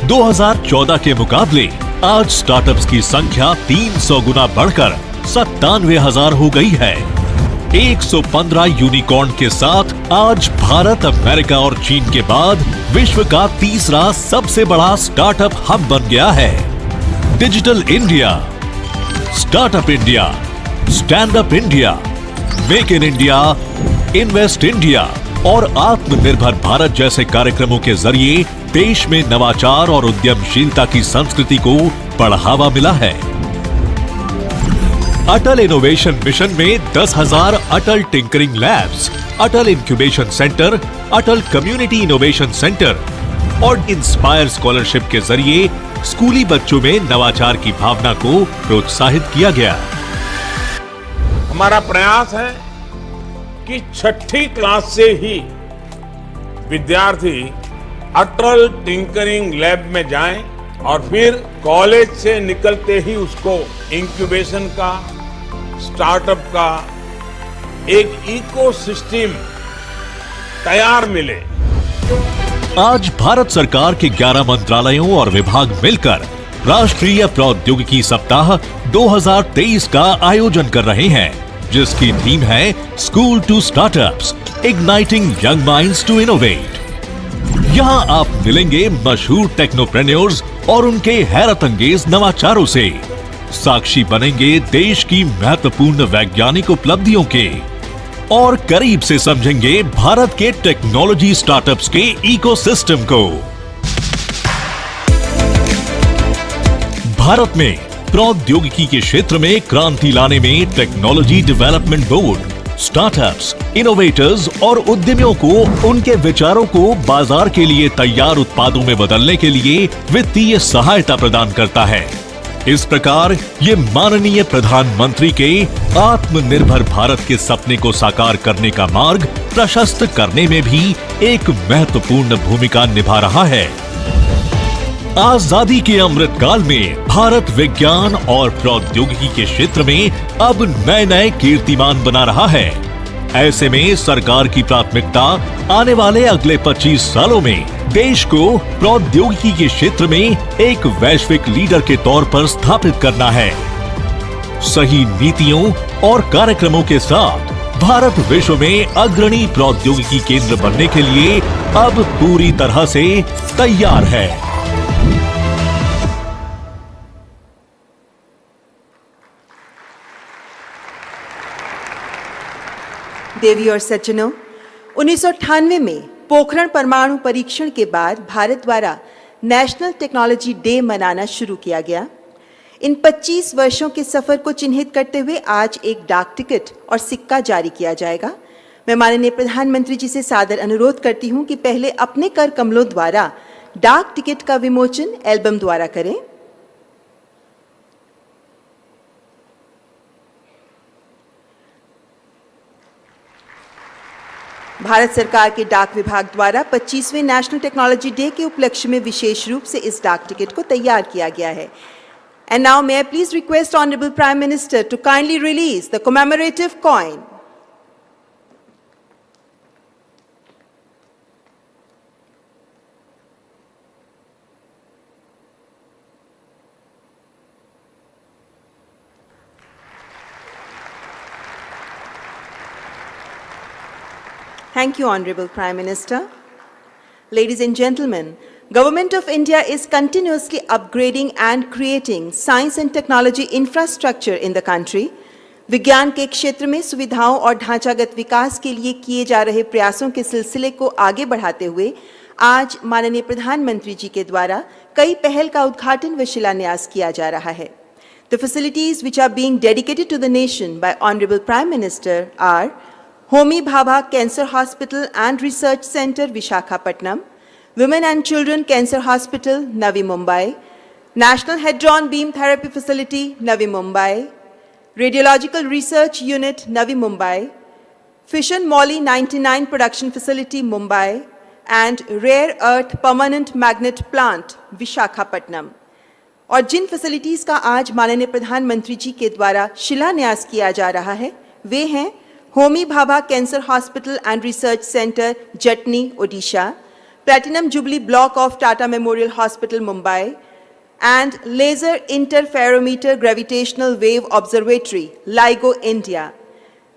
2014 के मुकाबले आज स्टार्टअप्स की संख्या 300 गुना बढ़कर 97,000 हो गई है। 115 यूनिकॉर्न के साथ आज भारत अमेरिका और चीन के बाद विश्व का तीसरा सबसे बड़ा स्टार्टअप हब बन गया है। Digital India, startup India, stand up India, make in India, invest India और आत्मनिर्भर भारत जैसे कार्यक्रमों के जरिए देश में नवाचार और उद्यमशीलता की संस्कृति को बढ़ावा मिला है। अटल इनोवेशन मिशन में 10,000 अटल टिंकरिंग लैब्स, अटल इंक्यूबेशन सेंटर, अटल कम्युनिटी इनोवेशन सेंटर और इंस्पायर स्कॉलरशिप के जरिए स्कूली बच्चों में नवाचार की भावना को प्रोत्साहित किया गया। हमारा प्रयास है कि 6ठी क्लास से ही विद्यार्थी अटल टिंकरिंग लैब में जाएं और फिर कॉलेज से निकलते ही उसको इंक्यूबेशन का, स्टार्टअप का एक इकोसिस्टम तैयार मिले। आज भारत सरकार के 11 मंत्रालयों और विभाग मिलकर राष्ट्रीय प्रौद्योगिकी सप्ताह 2023 का आयोजन कर रहे हैं, जिसकी थीम है school to startups, igniting young minds to innovate. यहाँ आप मिलेंगे मशहूर टेक्नोप्रेन्योर्स और उनके हैरत अंगेज नवाचारों से, साक्षी बनेंगे देश की महत्वपूर्ण वैज्ञानिक उपलब्धियों के और करीब से समझेंगे भारत के टेक्नोलॉजी स्टार्टअप्स के इकोसिस्टम को। भारत में प्रौद्योगिकी के क्षेत्र में क्रांति लाने में technology development board, startups, innovators और उद्यमियों को उनके विचारों को बाजार के लिए तैयार उत्पादों में बदलने के लिए वित्तीय सहायता प्रदान करता है। इस प्रकार ये माननीय प्रधानमंत्री के आत्मनिर्भर भारत के सपने को साकार करने का मार्ग प्रशस्त करने में भी एक महत्वपूर्ण भूमिका निभा रहा है। आजादी के अमृत काल में भारत विज्ञान और प्रौद्योगिकी के क्षेत्र में अब नए नए कीर्तिमान बना रहा है। ऐसे में सरकार की प्राथमिकता आने वाले अगले 25 सालों में देश को प्रौद्योगिकी के क्षेत्र में एक वैश्विक लीडर के तौर पर स्थापित करना है। सही नीतियों और कार्यक्रमों के साथ भारत विश्व में अग्रणी प्रौद्योगिकी केंद्र बनने के लिए अब पूरी तरह से तैयार है। देवी और सज्जनों, 1998 में पोखरण परमाणु परीक्षण के बाद भारत द्वारा नेशनल टेक्नोलॉजी डे मनाना शुरू किया गया। इन 25 वर्षों के सफर को चिन्हित करते हुए आज एक डाक टिकट और सिक्का जारी किया जाएगा। मैं माननीय प्रधानमंत्री जी से सादर अनुरोध करती हूं कि पहले अपने कर कमलों द्वारा डाक टिकट का विमोचन एल्बम द्वारा करें। भारत सरकार के डाक विभाग द्वारा 25वें नेशनल टेक्नोलॉजी डे के उपलक्ष्य में विशेष रूप से इस डाक टिकट को तैयार किया गया है। And now may I please request honourable prime minister to kindly release the commemorative coin. Thank you, Honorable Prime Minister. Ladies and gentlemen, Government of India is continuously upgrading and creating science and technology infrastructure in the country. विज्ञान के क्षेत्र में सुविधाओं और ढांचागत विकास के लिए किए जा रहे प्रयासों के सिलसिले को आगे बढ़ाते हुए आज माननीय प्रधानमंत्री जी के द्वारा कई पहल का उद्घाटन व शिलान्यास किया जा रहा है। The facilities which are being dedicated to the nation by Honorable Prime Minister are Homi Bhabha Cancer Hospital and Research Center, Visakhapatnam, Women and Children Cancer Hospital, Navi Mumbai, National Hadron Beam Therapy Facility, Navi Mumbai, Radiological Research Unit, Navi Mumbai, Fission Moly 99 Production Facility, Mumbai, and Rare Earth Permanent Magnet Plant, Visakhapatnam. और जिन facilities का आज माननीय प्रधानमंत्री जी के द्वारा शिलान्यास किया जा रहा है वे हैं Homi Bhabha cancer hospital and research centre, Jatni, Odisha, platinum jubilee block of Tata memorial hospital, Mumbai, and laser interferometer gravitational wave observatory, LIGO, India.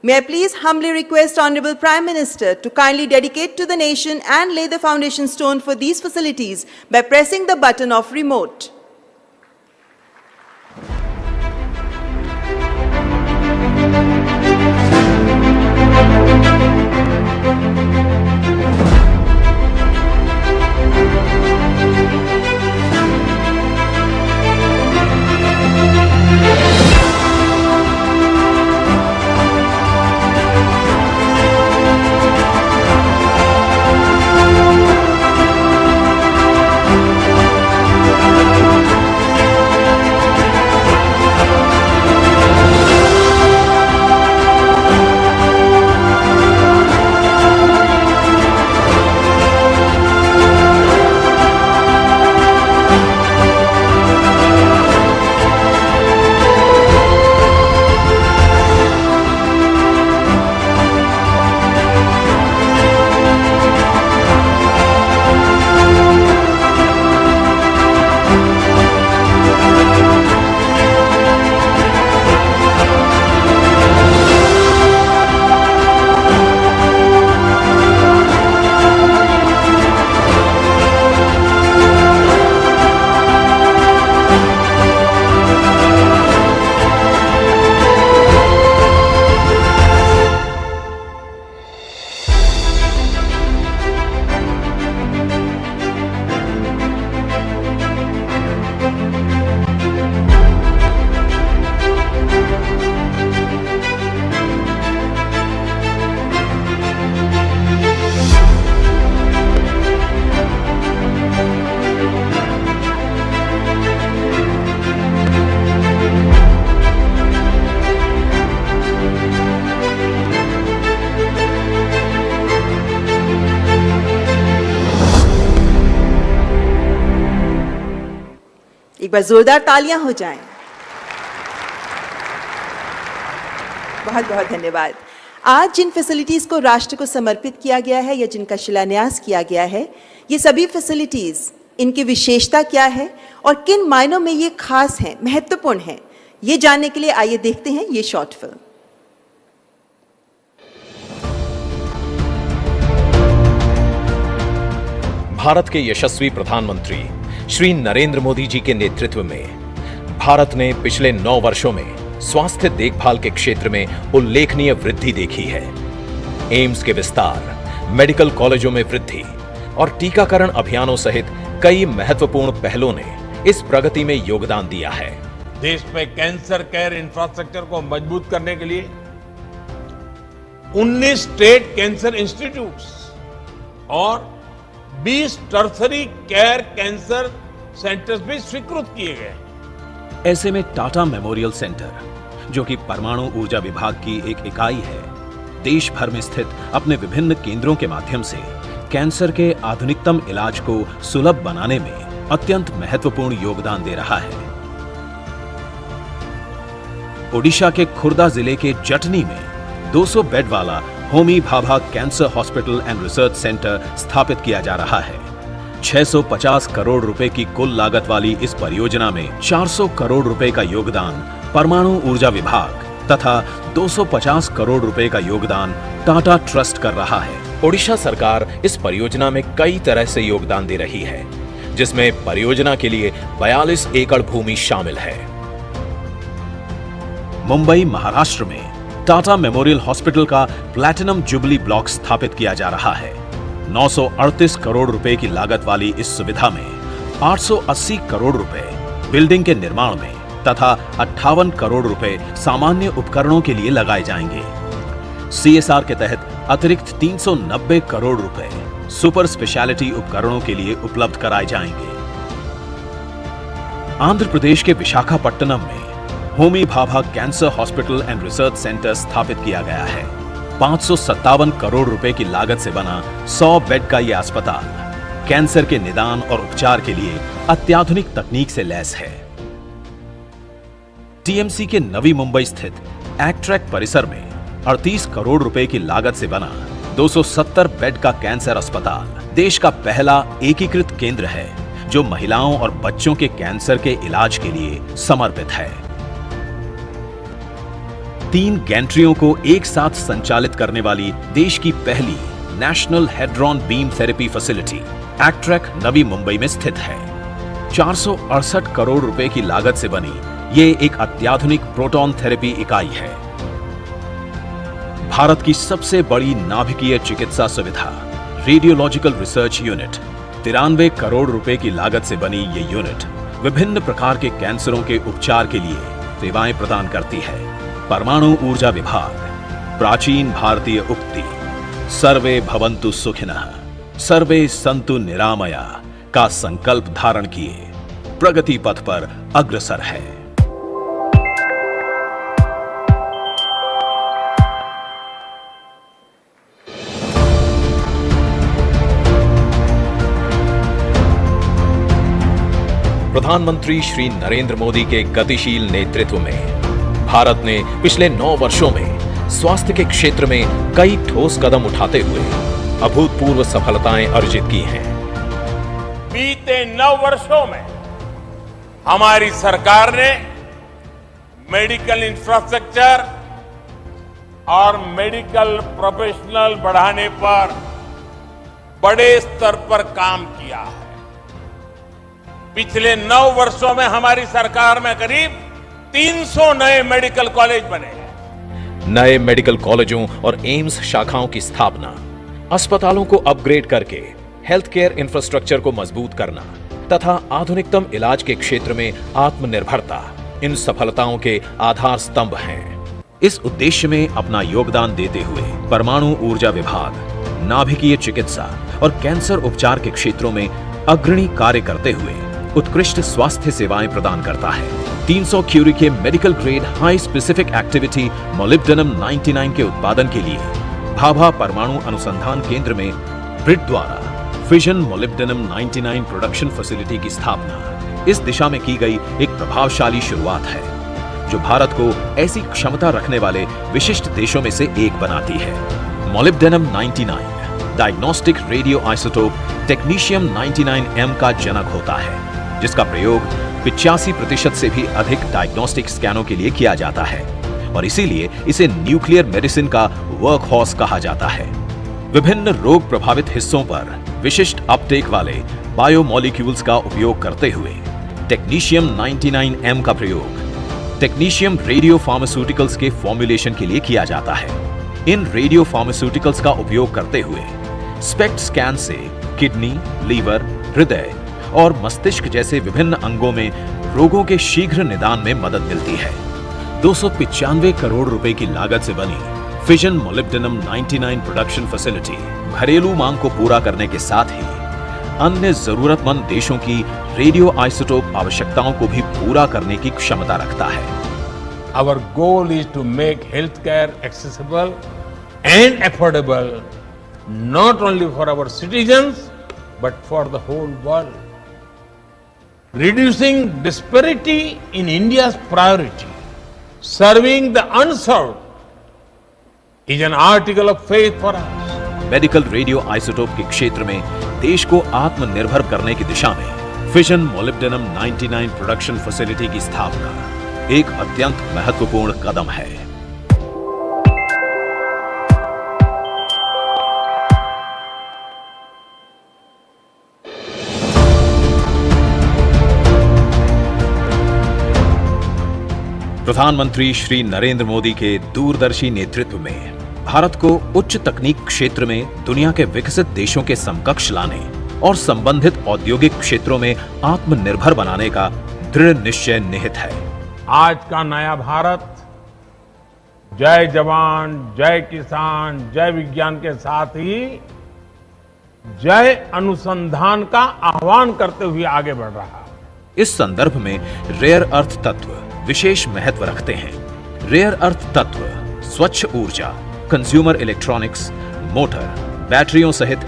May I please humbly request Honorable Prime Minister to kindly dedicate to the nation and lay the foundation stone for these facilities by pressing the button of remote. बार जोरदार तालियां हो जाएं। बहुत बहुत धन्यवाद। आज जिन facilities को राष्ट्र को समर्पित किया गया है या जिनका शिलान्यास किया गया है, ये सभी फैसिलिटीज़, इनकी विशेषता क्या है और किन मायनों में ये खास हैं, महत्वपूर्ण हैं, ये जानने के लिए आइए देखते हैं ये शॉर्ट फिल्म। भारत के यशस्वी प्रधानमंत्री श्री नरेंद्र मोदी जी के नेतृत्व में भारत ने पिछले 9 वर्षों में स्वास्थ्य देखभाल के क्षेत्र में उल्लेखनीय वृद्धि देखी है। एम्स के विस्तार, मेडिकल कॉलेजों में वृद्धि और टीकाकरण अभियानों सहित कई महत्वपूर्ण पहलों ने इस प्रगति में योगदान दिया है। देश में कैंसर केयर इंफ्रास्ट्रक्चर को मजबूत करने के लिए 19 स्टेट कैंसर इंस्टीट्यूट्स और 20 टर्सरी केयर कैंसर सेंटर्स भी स्वीकृत किए गए। ऐसे में टाटा मेमोरियल सेंटर, जो कि परमाणु ऊर्जा विभाग की एक इकाई है, देश भर में स्थित अपने विभिन्न केंद्रों के माध्यम से कैंसर के आधुनिकतम इलाज को सुलभ बनाने में अत्यंत महत्वपूर्ण योगदान दे रहा है। ओडिशा के खुर्दा जिले के जटनी में 200 बेड वाला Homi Bhabha cancer hospital and research centre स्थापित किया जा रहा है। 650 करोड़ रुपए की कुल लागत वाली इस परियोजना में 400 करोड़ रुपए का योगदान परमाणु ऊर्जा विभाग तथा 250 करोड़ रुपए का योगदान टाटा ट्रस्ट कर रहा है। ओडिशा सरकार इस परियोजना में कई तरह से योगदान दे रही है, जिसमें परियोजना के लिए 42 एकड़ भूमि शामिल है। मुंबई, महाराष्ट्र में टाटा मेमोरियल हॉस्पिटल का प्लैटिनम जुबली ब्लॉक स्थापित किया जा रहा है। 938 करोड़ रुपए की लागत वाली इस सुविधा में 880 करोड़ रुपए बिल्डिंग के निर्माण में तथा 58 करोड़ रुपए सामान्य उपकरणों के लिए लगाए जाएंगे। सीएसआर के तहत अतिरिक्त 390 करोड़ रुपए सुपर स्पेशलिटी उपकरणों के लिए उपलब्ध कराए जाएंगे। आंध्र प्रदेश के विशाखापट्टनम में Homi Bhabha cancer hospital and research centre स्थापित किया गया है। 557 करोड़ रुपए की लागत से बना 100 बेड का यह अस्पताल कैंसर के निदान और उपचार के लिए अत्याधुनिक तकनीक से लैस है। टीएमसी के नवी मुंबई स्थित एक्ट्रैक परिसर में 38 करोड़ रुपए की लागत से बना 270 बेड का कैंसर अस्पताल देश का पहला एकीकृत केंद्र है, जो महिलाओं और बच्चों के कैंसर के इलाज के लिए समर्पित है। 3 गैंट्रियों को एक साथ संचालित करने वाली देश की पहली national hadron beam therapy facility ACTREC Navi Mumbai में स्थित है। 468 करोड़ रुपए की लागत से बनी ये एक अत्याधुनिक प्रोटॉन थेरेपी इकाई है। भारत की सबसे बड़ी नाभिकीय चिकित्सा सुविधा रेडियोलॉजिकल रिसर्च यूनिट 93 करोड़ रुपए की लागत से बनी ये यूनिट विभिन्न प्रकार के कैंसरों के उपचार के लिए सेवाएं प्रदान करती है। परमाणु ऊर्जा विभाग प्राचीन भारतीय उक्ति सर्वे भवन्तु सुखिनः सर्वे सन्तु निरामया का संकल्प धारण किए प्रगति पथ पर अग्रसर है। प्रधानमंत्री श्री नरेंद्र मोदी के गतिशील नेतृत्व में भारत ने पिछले 9 वर्षों में स्वास्थ्य के क्षेत्र में कई ठोस कदम उठाते हुए अभूतपूर्व सफलताएं अर्जित की हैं। बीते 9 वर्षों में हमारी सरकार ने मेडिकल इंफ्रास्ट्रक्चर और मेडिकल प्रोफेशनल बढ़ाने पर बड़े स्तर पर काम किया है। पिछले 9 वर्षों में हमारी सरकार में करीब 300 नए मेडिकल कॉलेज बने हैं। नए मेडिकल कॉलेजों और एम्स शाखाओं की स्थापना, अस्पतालों को अपग्रेड करके हेल्थ केयर इंफ्रास्ट्रक्चर को मजबूत करना तथा आधुनिकतम इलाज के क्षेत्र में आत्मनिर्भरता इन सफलताओं के आधार स्तंभ हैं। इस उद्देश्य में अपना योगदान देते हुए परमाणु ऊर्जा विभाग नाभिकीय चिकित्सा और कैंसर उपचार के क्षेत्रों में अग्रणी कार्य करते हुए उत्कृष्ट स्वास्थ्य सेवाएं प्रदान करता है। 300 क्यूरी के medical grade high specific activity molybdenum 99 के उत्पादन के लिए भाभा परमाणु अनुसंधान केंद्र में ब्रिट द्वारा फिजन मोलिब्डेनम 99 प्रोडक्शन फैसिलिटी की स्थापना, इस दिशा में की गई एक प्रभावशाली शुरुआत है जो भारत को ऐसी क्षमता रखने वाले विशिष्ट देशों में से एक बनाती है। Molybdenum 99 diagnostic radio isotope technetium 99M का जनक होता है, जिसका प्रयोग 85% से भी अधिक डायग्नोस्टिक स्कैनों के लिए किया जाता है और इसीलिए इसे न्यूक्लियर मेडिसिन का वर्क हॉर्स कहा जाता है। विभिन्न रोग प्रभावित हिस्सों पर विशिष्ट अपटेक वाले बायोमोलिक्यूल्स का उपयोग करते हुए टेक्नीशियम 99M का प्रयोग टेक्नीशियम रेडियो फार्मास्यूटिकल्स के फॉर्मुलेशन के लिए किया जाता है। इन रेडियो फार्मास्यूटिकल्स का उपयोग करते हुए स्पेक्ट स्कैन से किडनी, लीवर, हृदय और मस्तिष्क जैसे विभिन्न अंगों में रोगों के शीघ्र निदान में मदद मिलती है। 295 करोड़ रुपए की लागत से बनी फिजन मोलिब्डेनम 99 प्रोडक्शन फैसिलिटी घरेलू मांग को पूरा करने के साथ ही अन्य जरूरतमंद देशों की रेडियो आइसोटोप आवश्यकताओं को भी पूरा करने की क्षमता रखता है। Our goal is to make healthcare accessible and affordable not only for our citizens but for the whole world. Reducing disparity in India's priority, serving the unserved is an article of faith for us. Medical radio isotope के क्षेत्र में देश को आत्मनिर्भर करने की दिशा में fission molybdenum 99 production facility की स्थापना एक अत्यंत महत्वपूर्ण कदम है। प्रधानमंत्री श्री नरेंद्र मोदी के दूरदर्शी नेतृत्व में भारत को उच्च तकनीक क्षेत्र में दुनिया के विकसित देशों के समकक्ष लाने और संबंधित औद्योगिक क्षेत्रों में आत्मनिर्भर बनाने का दृढ़ निश्चय निहित है। आज का नया भारत जय जवान, जय किसान, जय विज्ञान के साथ ही जय अनुसंधान का आह्वान करते हुए आगे बढ़ रहा है। इस संदर्भ में रेयर अर्थ तत्व विशेष महत्व रखते हैं। रेयर अर्थ तत्व स्वच्छ ऊर्जा, कंज्यूमर इलेक्ट्रॉनिक्स, मोटर, बैटरियों सहित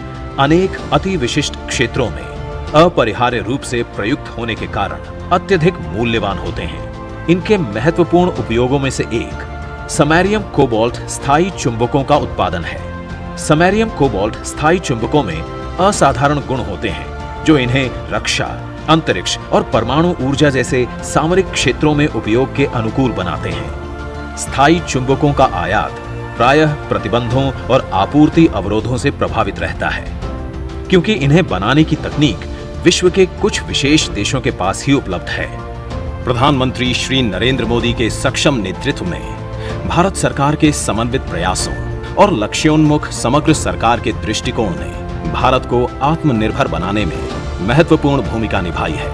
अनेक अति विशिष्ट क्षेत्रों में अपरिहार्य रूप से प्रयुक्त होने के कारण अत्यधिक मूल्यवान होते हैं। इनके महत्वपूर्ण उपयोगों में से एक समैरियम कोबाल्ट स्थायी चुंबकों का उत्पादन है। समैरियम कोबाल्ट स्थायी चुंबकों में असाधारण गुण होते हैं जो इन्हें रक्षा, अंतरिक्ष और परमाणु ऊर्जा जैसे सामरिक क्षेत्रों में उपयोग के अनुकूल बनाते हैं। स्थायी चुंबकों का आयात प्रायः प्रतिबंधों और आपूर्ति अवरोधों से प्रभावित रहता है, क्योंकि इन्हें बनाने की तकनीक विश्व के कुछ विशेष देशों के पास ही उपलब्ध है। प्रधानमंत्री श्री नरेंद्र मोदी के सक्षम नेतृत्व में भारत सरकार के समन्वित प्रयासों और लक्ष्योन्मुख समग्र सरकार के दृष्टिकोण ने भारत को आत्मनिर्भर बनाने में महत्वपूर्ण भूमिका निभाई है।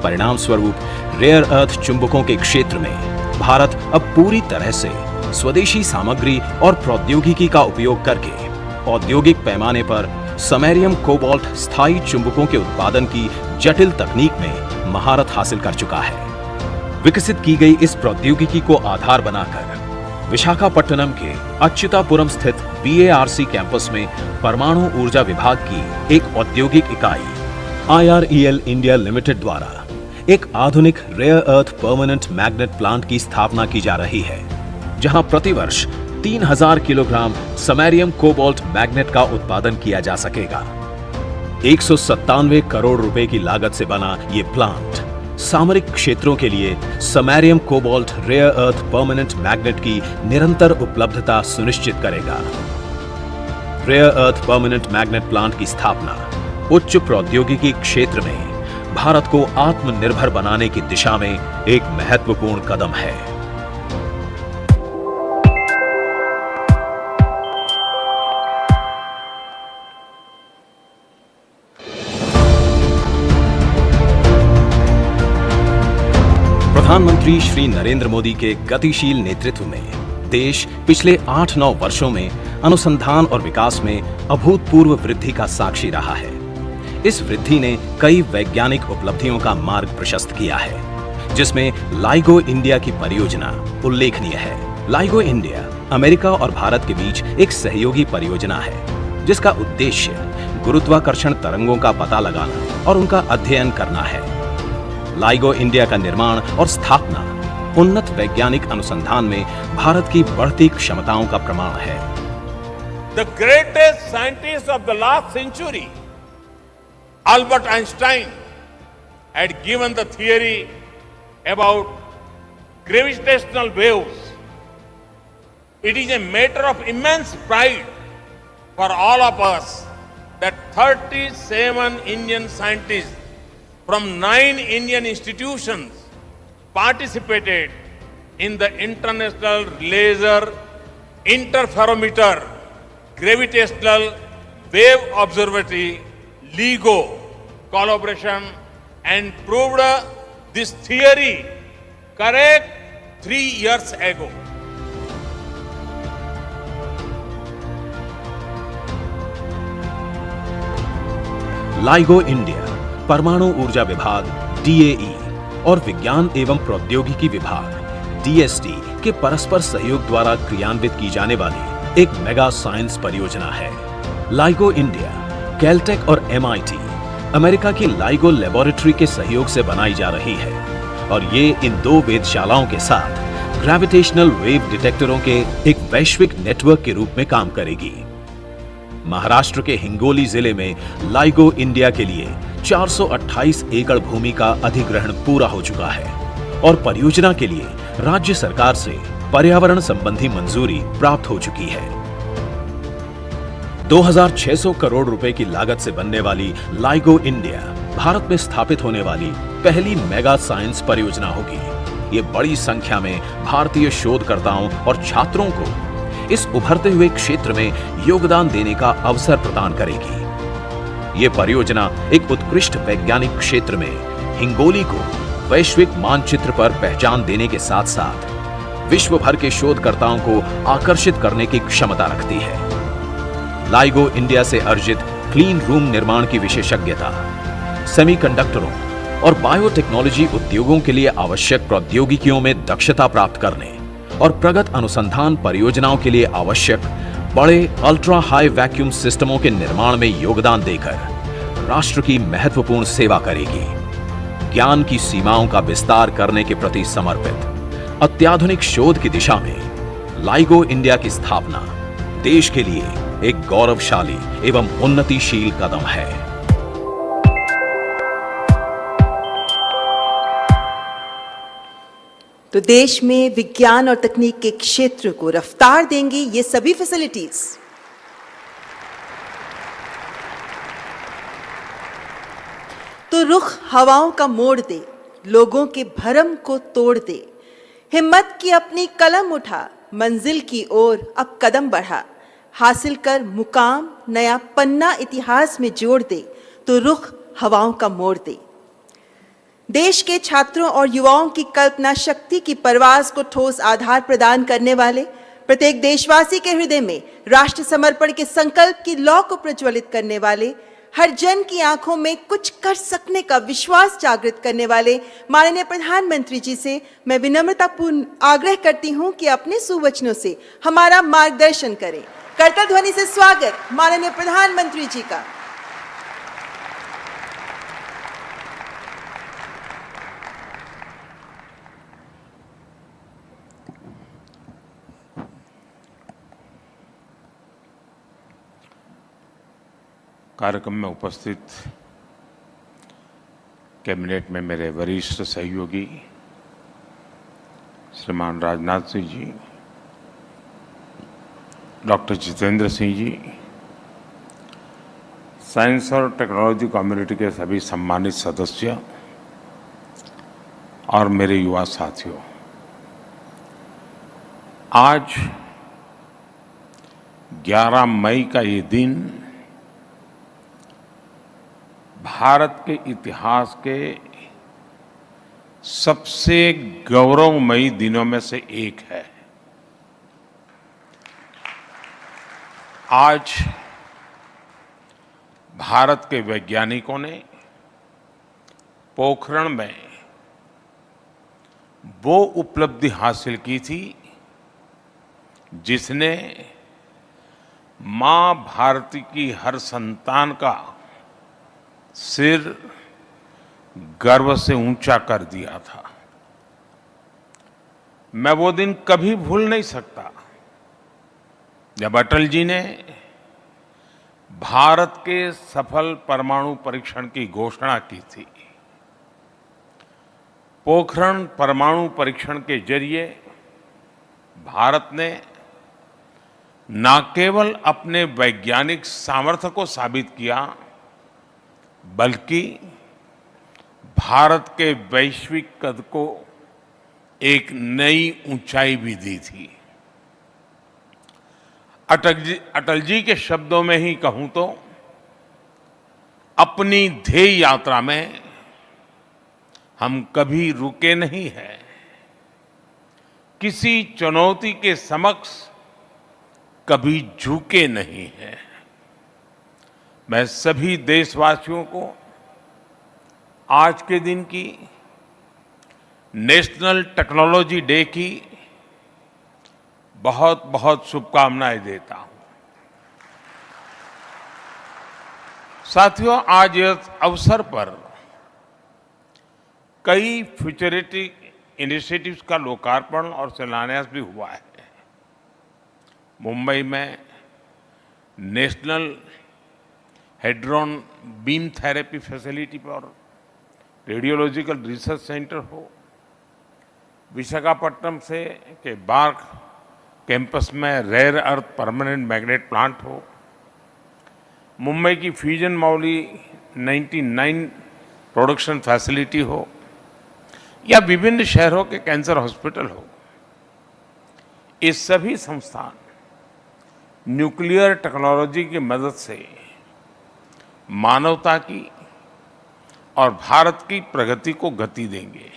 परिणाम स्वरूप रेयर अर्थ चुंबकों के क्षेत्र में भारत अब पूरी तरह से स्वदेशी सामग्री और प्रौद्योगिकी का उपयोग करके औद्योगिक पैमाने पर समैरियम कोबाल्ट स्थायी चुंबकों के उत्पादन की जटिल तकनीक में महारत हासिल कर चुका है। विकसित की गई इस प्रौद्योगिकी को आधार बनाकर विशाखापट्टनम के अच्युतापुरम स्थित BARC कैंपस में परमाणु ऊर्जा विभाग की एक औद्योगिक इकाई IREL इंडिया लिमिटेड द्वारा एक आधुनिक rare earth permanent magnet plant की स्थापना की जा रही है, जहां प्रतिवर्ष 3000 किलोग्राम समैरियम कोबाल्ट मैग्नेट का उत्पादन किया जा सकेगा। 197 करोड़ रुपए की लागत से बना ये प्लांट सामरिक क्षेत्रों के लिए samarium cobalt rare earth permanent magnet की निरंतर उपलब्धता सुनिश्चित करेगा। Rare earth permanent magnet plant की स्थापना उच्च प्रौद्योगिकी क्षेत्र में भारत को आत्मनिर्भर बनाने की दिशा में एक महत्वपूर्ण कदम है। प्रधानमंत्री श्री नरेंद्र मोदी के गतिशील नेतृत्व में देश पिछले 8-9 वर्षों में अनुसंधान और विकास में अभूतपूर्व वृद्धि का साक्षी रहा है। इस वृद्धि ने कई वैज्ञानिक उपलब्धियों का मार्ग प्रशस्त किया है, जिसमें लाइगो इंडिया की परियोजना उल्लेखनीय है। लाइगो इंडिया अमेरिका और भारत के बीच एक सहयोगी परियोजना है, जिसका उद्देश्य गुरुत्वाकर्षण तरंगों का पता लगाना और उनका अध्ययन करना है। लाइगो इंडिया का निर्माण और स्थापना उन्नत वैज्ञानिक अनुसंधान में भारत की बढ़ती क्षमताओं का प्रमाण है। The greatest scientist of the last century, Albert Einstein, had given the theory about gravitational waves. It is a matter of immense pride for all of us that 37 Indian scientists from 9 Indian institutions participated in the International Laser Interferometer Gravitational Wave Observatory LIGO collaboration and proved this theory correct 3 years ago. LIGO India, परमाणु ऊर्जा विभाग DAE और विज्ञान एवं प्रौद्योगिकी विभाग DST के परस्पर सहयोग द्वारा क्रियान्वित की जाने वाली एक मेगा साइंस परियोजना है। लाइगो इंडिया, कैलटेक और MIT, अमेरिका की लाइगो लेबोरेटरी के सहयोग से बनाई जा रही है और ये इन 2 वेधशालाओं के साथ ग्रेविटेशनल वेव डिटेक्टरों के एक वैश्विक नेटवर्क के रूप में काम करेगी। महाराष्ट्र के हिंगोली जिले में लाइगो इंडिया के लिए 428 एकड़ भूमि का अधिग्रहण पूरा हो चुका है और परियोजना के लिए राज्य सरकार से पर्यावरण संबंधी मंजूरी प्राप्त हो चुकी है। 2600 करोड़ रुपए की लागत से बनने वाली लाइगो इंडिया भारत में स्थापित होने वाली पहली मेगा साइंस परियोजना होगी। ये बड़ी संख्या में भारतीय शोधकर्ताओं और छात्रों को इस उभरते हुए क्षेत्र में योगदान देने का अवसर प्रदान करेगी। ये परियोजना एक उत्कृष्ट वैज्ञानिक क्षेत्र में हिंगोली को वैश्विक मानचित्र पर पहचान देने के साथ साथ विश्व भर के शोधकर्ताओं को आकर्षित करने की क्षमता रखती है। लाइगो इंडिया से अर्जित क्लीन रूम निर्माण की विशेषज्ञता, सेमीकंडक्टरों और बायोटेक्नोलॉजी उद्योगों के लिए आवश्यक प्रौद्योगिकियों में दक्षता प्राप्त करने और प्रगत अनुसंधान परियोजनाओं के लिए आवश्यक बड़े अल्ट्रा हाई वैक्यूम सिस्टमों के निर्माण में योगदान देकर राष्ट्र की महत्वपूर्ण सेवा करेगी। ज्ञान की सीमाओं का विस्तार करने के प्रति समर्पित अत्याधुनिक शोध की दिशा में लाइगो इंडिया की स्थापना देश के लिए एक गौरवशाली एवं उन्नतिशील कदम है। तो देश में विज्ञान और तकनीक के क्षेत्र को रफ्तार देंगी ये सभी फैसिलिटीज। तो रुख हवाओं का मोड़ दे, लोगों के भरम को तोड़ दे, हिम्मत की अपनी कलम उठा, मंजिल की ओर अब कदम बढ़ा, हासिल कर मुकाम नया पन्ना इतिहास में जोड़ दे, तो रुख हवाओं का मोड़ दे। देश के छात्रों और युवाओं की कल्पना शक्ति की परवाज को ठोस आधार प्रदान करने वाले, प्रत्येक देशवासी के हृदय में राष्ट्र समर्पण के संकल्प की लौ को प्रज्वलित करने वाले, हर जन की आंखों में कुछ कर सकने का विश्वास जागृत करने वाले माननीय प्रधानमंत्री जी से मैं विनम्रतापूर्ण आग्रह करती हूं कि अपने सुवचनों से हमारा मार्गदर्शन करें। करतल ध्वनि से स्वागत माननीय प्रधानमंत्री जी का। कार्यक्रम में उपस्थित कैबिनेट में मेरे वरिष्ठ सहयोगी श्रीमान राजनाथ सिंह जी, डॉक्टर जितेंद्र सिंह जी, साइंस और टेक्नोलॉजी कम्युनिटी के सभी सम्मानित सदस्य और मेरे युवा साथियों, आज 11 मई का ये दिन भारत के इतिहास के सबसे गौरवमयी दिनों में से एक है। आज भारत के वैज्ञानिकों ने पोखरण में वो उपलब्धि हासिल की थी जिसने मां भारती की हर संतान का सिर गर्व से ऊंचा कर दिया था। मैं वो दिन कभी भूल नहीं सकता जब अटल जी ने भारत के सफल परमाणु परीक्षण की घोषणा की थी। पोखरण परमाणु परीक्षण के जरिए भारत ने न केवल अपने वैज्ञानिक सामर्थ्य को साबित किया, बल्कि भारत के वैश्विक कद को एक नई ऊंचाई भी दी थी। अटल जी के शब्दों में ही कहूं तो अपनी ध्येय यात्रा में हम कभी रुके नहीं हैं, किसी चुनौती के समक्ष कभी झुके नहीं हैं। मैं सभी देशवासियों को आज के दिन की नेशनल टेक्नोलॉजी डे की बहुत बहुत शुभकामनाएं देता हूं। साथियों, आज इस अवसर पर कई फ्यूचरिस्टिक इनिशिएटिव्स का लोकार्पण और शिलान्यास भी हुआ है। मुंबई में national hadron beam therapy facility पर रेडियोलॉजिकल रिसर्च सेंटर हो, विशाखापट्टनम से के बार्क कैंपस में rare earth permanent magnet plant हो, मुंबई की फ्यूजन मौली 99 प्रोडक्शन फैसिलिटी हो, या विभिन्न शहरों के कैंसर हॉस्पिटल हो, ये सभी संस्थान न्यूक्लियर टेक्नोलॉजी की मदद से मानवता की और भारत की प्रगति को गति देंगे।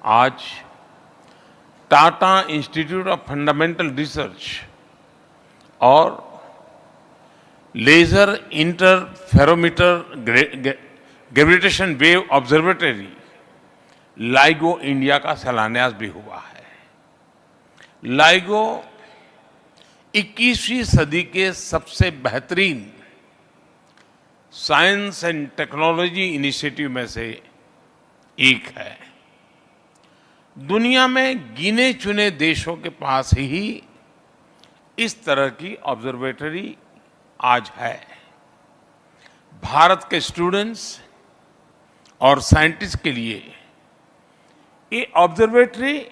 आज Tata institute of fundamental research और laser interferometer gravitation wave observatory LIGO India का शिलान्यास भी हुआ है। लाइगो 21वीं सदी के सबसे बेहतरीन साइंस एंड टेक्नोलॉजी इनिशिएटिव में से एक है। दुनिया में गिने चुने देशों के पास ही इस तरह की ऑब्जर्वेटरी आज है। भारत के स्टूडेंट्स और साइंटिस्ट के लिए ये ऑब्जर्वेटरी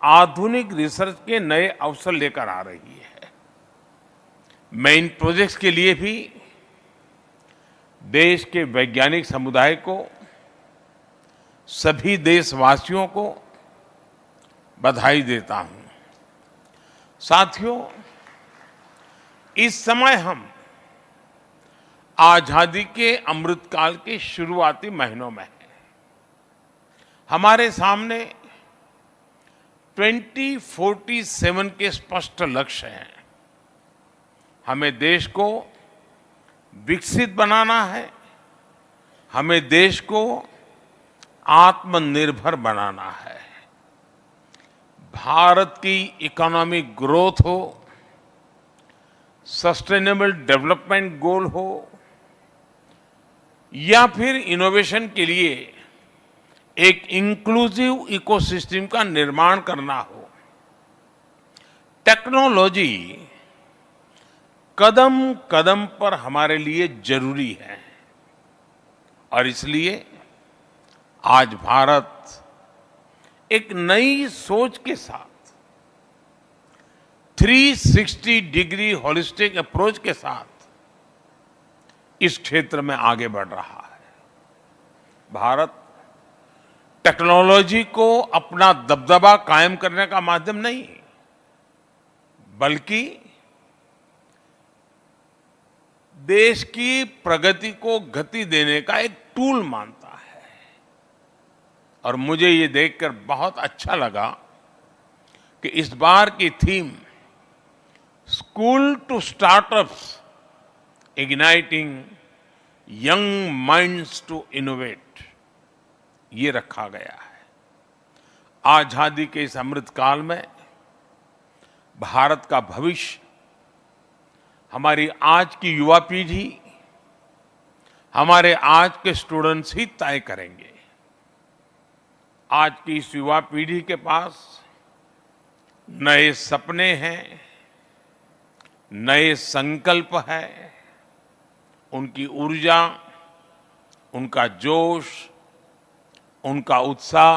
आधुनिक रिसर्च के नए अवसर लेकर आ रही है। मैं इन प्रोजेक्ट्स के लिए भी देश के वैज्ञानिक समुदाय को, सभी देशवासियों को बधाई देता हूं। साथियों, इस समय हम आजादी के अमृतकाल के शुरुआती महीनों में हैं। हमारे सामने 2047 के स्पष्ट लक्ष्य हैं। हमें देश को विकसित बनाना है, हमें देश को आत्मनिर्भर बनाना है। भारत की इकोनॉमिक ग्रोथ हो, सस्टेनेबल डेवलपमेंट गोल हो, या फिर इनोवेशन के लिए एक इंक्लूसिव इकोसिस्टम का निर्माण करना हो, टेक्नोलॉजी कदम कदम पर हमारे लिए जरूरी है। और इसलिए आज भारत एक नई सोच के साथ 360 डिग्री होलिस्टिक अप्रोच के साथ इस क्षेत्र में आगे बढ़ रहा है। भारत टेक्नोलॉजी को अपना दबदबा कायम करने का माध्यम नहीं, बल्कि देश की प्रगति को गति देने का एक टूल मानता है। और मुझे ये देखकर बहुत अच्छा लगा कि इस बार की theme school to startups igniting young minds to innovate ये रखा गया है। आजादी के इस अमृतकाल में भारत का भविष्य, हमारी आज की युवा पीढ़ी, हमारे आज के स्टूडेंट्स ही तय करेंगे। आज की इस युवा पीढ़ी के पास नए सपने हैं, नए संकल्प है, उनकी ऊर्जा, उनका जोश, उनका उत्साह,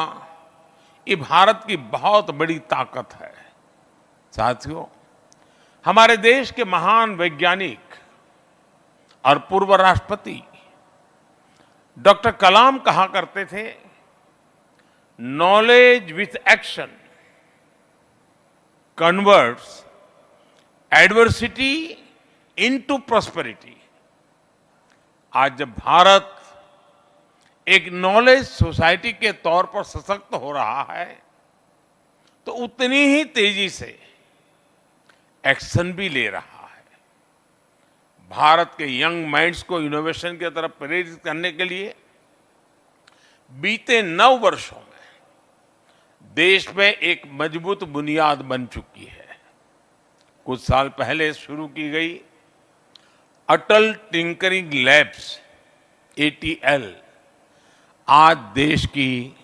ये भारत की बहुत बड़ी ताकत है। साथियों, हमारे देश के महान वैज्ञानिक और पूर्व राष्ट्रपति डॉक्टर कलाम कहा करते थे, knowledge with action converts adversity into prosperity. आज जब भारत एक नॉलेज सोसाइटी के तौर पर सशक्त हो रहा है, तो उतनी ही तेजी से एक्शन भी ले रहा है। भारत के यंग माइंड्स को इनोवेशन की तरफ प्रेरित करने के लिए बीते 9 वर्षों में देश में एक मजबूत बुनियाद बन चुकी है। कुछ साल पहले शुरू की गई अटल टिंकरिंग लैब्स ATL आज देश की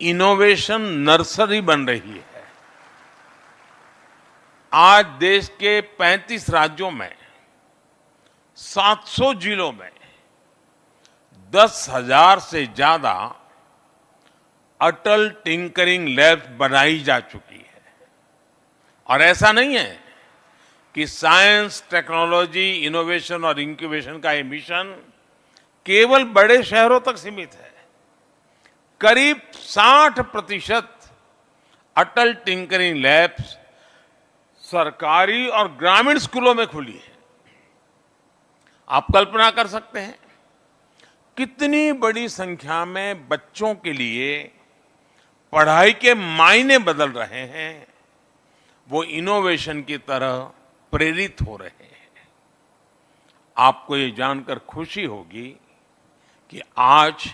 इनोवेशन नर्सरी बन रही है। आज देश के 35 राज्यों में 700 जिलों में 10,000 से ज्यादा अटल टिंकरिंग लैब्स बनाई जा चुकी है। और ऐसा नहीं है कि साइंस, टेक्नोलॉजी, इनोवेशन और इंक्यूबेशन का ये मिशन केवल बड़े शहरों तक सीमित है। करीब 60% अटल टिंकरिंग लैब्स सरकारी और ग्रामीण स्कूलों में खुली है। आप कल्पना कर सकते हैं कितनी बड़ी संख्या में बच्चों के लिए पढ़ाई के मायने बदल रहे हैं, वो इनोवेशन की तरह प्रेरित हो रहे हैं। आपको ये जानकर खुशी होगी कि आज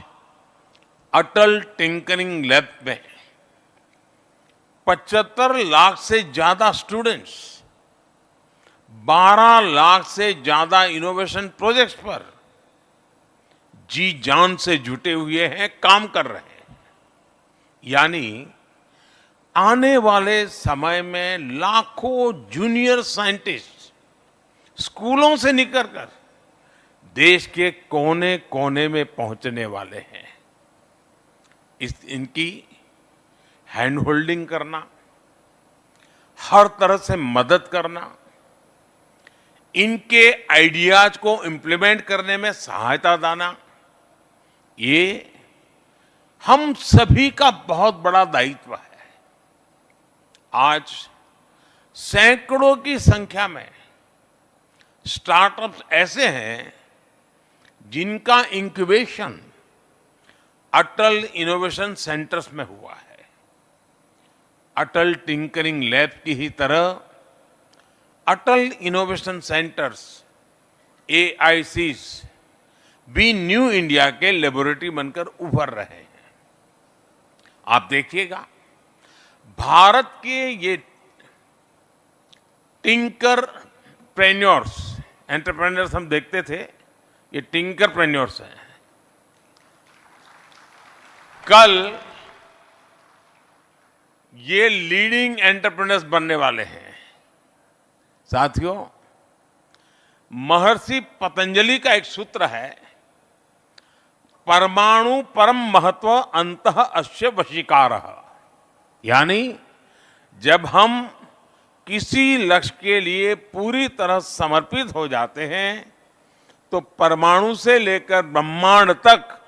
अटल टिंकरिंग लैब में 75 लाख से ज्यादा स्टूडेंट्स 12 लाख से ज्यादा इनोवेशन प्रोजेक्ट्स पर जी जान से जुटे हुए हैं, काम कर रहे हैं। यानी आने वाले समय में लाखों जूनियर साइंटिस्ट स्कूलों से निकलकर देश के कोने कोने में पहुंचने वाले हैं। इनकी हैंड होल्डिंग करना, हर तरह से मदद करना, इनके आइडियाज को इंप्लीमेंट करने में सहायता देना, ये हम सभी का बहुत बड़ा दायित्व है। आज सैकड़ों की संख्या में स्टार्टअप्स ऐसे हैं जिनका इंक्यूबेशन अटल इनोवेशन सेंटर्स में हुआ है। अटल टिंकरिंग लैब की ही तरह अटल इनोवेशन सेंटर्स AICs भी न्यू इंडिया के लेबोरेटरी बनकर उभर रहे हैं। आप देखिएगा, भारत के ये टिंकरप्रेन्योर्स, एंटरप्रेन्योर्स हम देखते थे, ये टिंकरप्रेन्योर्स हैं। कल ये लीडिंग एंटरप्रेन्योर्स बनने वाले हैं। साथियों, महर्षि पतंजलि का एक सूत्र है, परमाणु परम महत्व अंतः अस्य वशीकारः। यानी जब हम किसी लक्ष्य के लिए पूरी तरह समर्पित हो जाते हैं तो परमाणु से लेकर ब्रह्मांड तक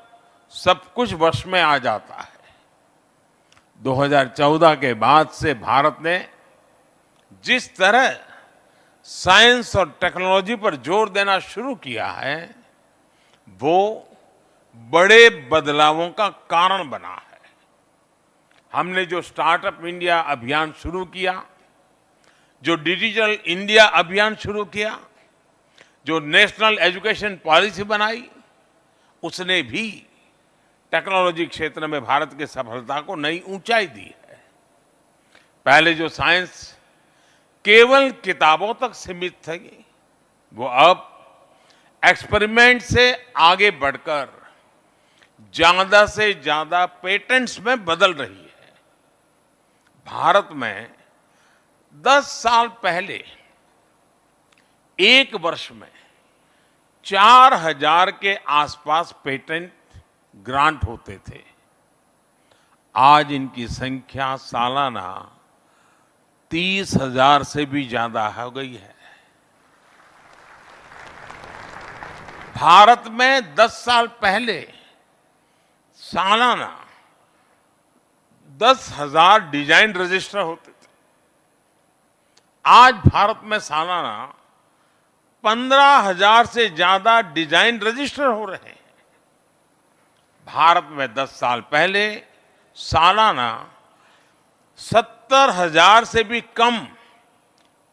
सब कुछ वश में आ जाता है। 2014 के बाद से भारत ने जिस तरह साइंस और टेक्नोलॉजी पर जोर देना शुरू किया है, वो बड़े बदलावों का कारण बना है। हमने जो स्टार्टअप इंडिया अभियान शुरू किया, जो डिजिटल इंडिया अभियान शुरू किया, जो नेशनल एजुकेशन पॉलिसी बनाई, उसने भी टेक्नोलॉजी क्षेत्र में भारत की सफलता को नई ऊंचाई दी है। पहले जो साइंस केवल किताबों तक सीमित थी, वो अब एक्सपेरिमेंट से आगे बढ़कर ज्यादा से ज्यादा पेटेंट्स में बदल रही है। भारत में 10 साल पहले एक वर्ष में 4000 के आसपास पेटेंट ग्रांट होते थे। आज इनकी संख्या सालाना 30,000 से भी ज्यादा हो गई है। भारत में 10 साल पहले सालाना 10,000 डिजाइन रजिस्टर होते थे। आज भारत में सालाना 15,000 से ज्यादा डिजाइन रजिस्टर हो रहे हैं। भारत में 10 साल पहले सालाना 70,000 से भी कम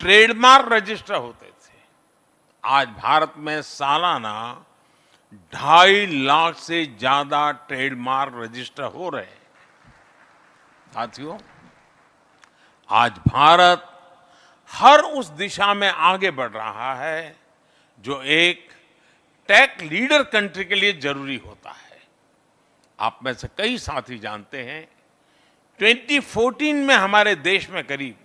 ट्रेडमार्क रजिस्टर होते थे। आज भारत में सालाना 2.5 लाख से ज्यादा ट्रेडमार्क रजिस्टर हो रहे हैं। साथियों, आज भारत हर उस दिशा में आगे बढ़ रहा है जो एक टेक लीडर कंट्री के लिए जरूरी होता है। आप में से कई साथी जानते हैं 2014 में हमारे देश में करीब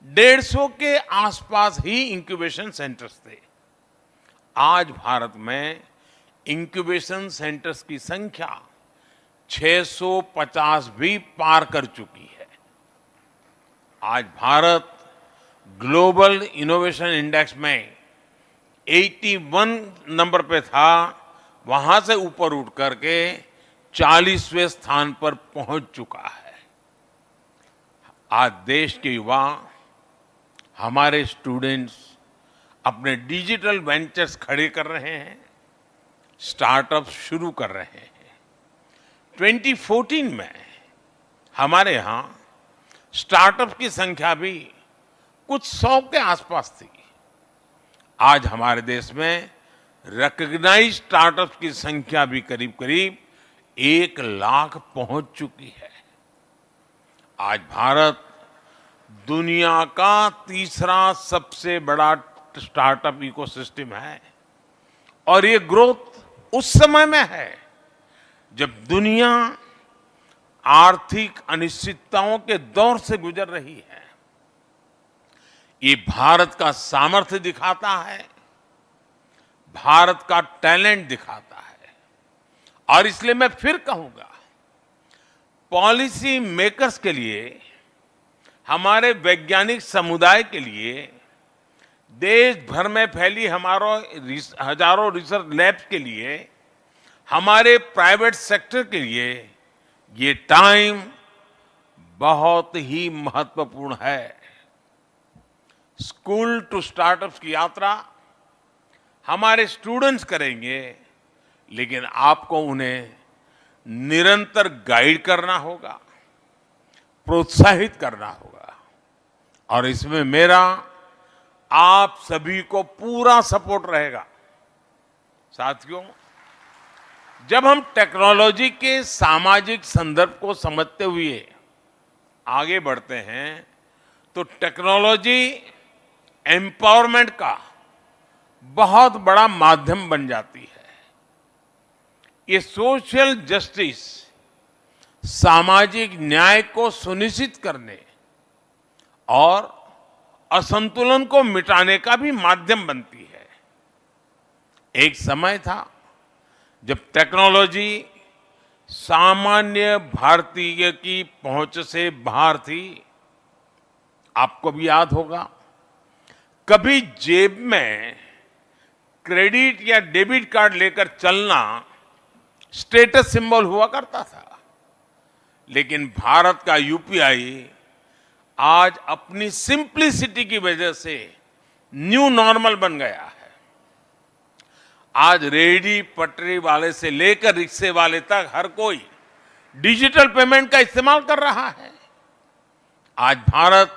150 के आसपास ही इंक्यूबेशन सेंटर्स थे। आज भारत में इंक्यूबेशन सेंटर्स की संख्या 650 भी पार कर चुकी है। आज भारत ग्लोबल इनोवेशन इंडेक्स में 81 नंबर पे था, वहां से ऊपर उठ करके 40वें स्थान पर पहुंच चुका है। आज देश के युवा, हमारे स्टूडेंट्स अपने डिजिटल वेंचर्स खड़े कर रहे हैं, स्टार्टअप शुरू कर रहे हैं। 2014 में हमारे यहां स्टार्टअप की संख्या भी कुछ 100 के आसपास थी। आज हमारे देश में रिकॉग्नाइज्ड स्टार्टअप की संख्या भी करीब करीब 1 लाख पहुंच चुकी है। आज भारत दुनिया का तीसरा सबसे बड़ा स्टार्टअप इकोसिस्टम है और ये ग्रोथ उस समय में है जब दुनिया आर्थिक अनिश्चितताओं के दौर से गुजर रही है। ये भारत का सामर्थ्य दिखाता है, भारत का टैलेंट दिखाता है। और इसलिए मैं फिर कहूंगा, पॉलिसी मेकर्स के लिए, हमारे वैज्ञानिक समुदाय के लिए, देश भर में फैली हजारों रिसर्च लैब्स के लिए, हमारे प्राइवेट सेक्टर के लिए ये टाइम बहुत ही महत्वपूर्ण है। स्कूल टू स्टार्टअप्स की यात्रा हमारे स्टूडेंट्स करेंगे, लेकिन आपको उन्हें निरंतर गाइड करना होगा, प्रोत्साहित करना होगा। और इसमें मेरा आप सभी को पूरा सपोर्ट रहेगा। साथियों, जब हम टेक्नोलॉजी के सामाजिक संदर्भ को समझते हुए आगे बढ़ते हैं तो टेक्नोलॉजी एम्पावरमेंट का बहुत बड़ा माध्यम बन जाती है। ये सोशल जस्टिस, सामाजिक न्याय को सुनिश्चित करने और असंतुलन को मिटाने का भी माध्यम बनती है। एक समय था जब टेक्नोलॉजी सामान्य भारतीय की पहुंच से बाहर थी। आपको भी याद होगा, कभी जेब में क्रेडिट या डेबिट कार्ड लेकर चलना स्टेटस सिंबल हुआ करता था, लेकिन भारत का यूपीआई आज अपनी सिंप्लिसिटी की वजह से न्यू नॉर्मल बन गया है। आज रेहड़ी पटरी वाले से लेकर रिक्शे वाले तक हर कोई डिजिटल पेमेंट का इस्तेमाल कर रहा है। आज भारत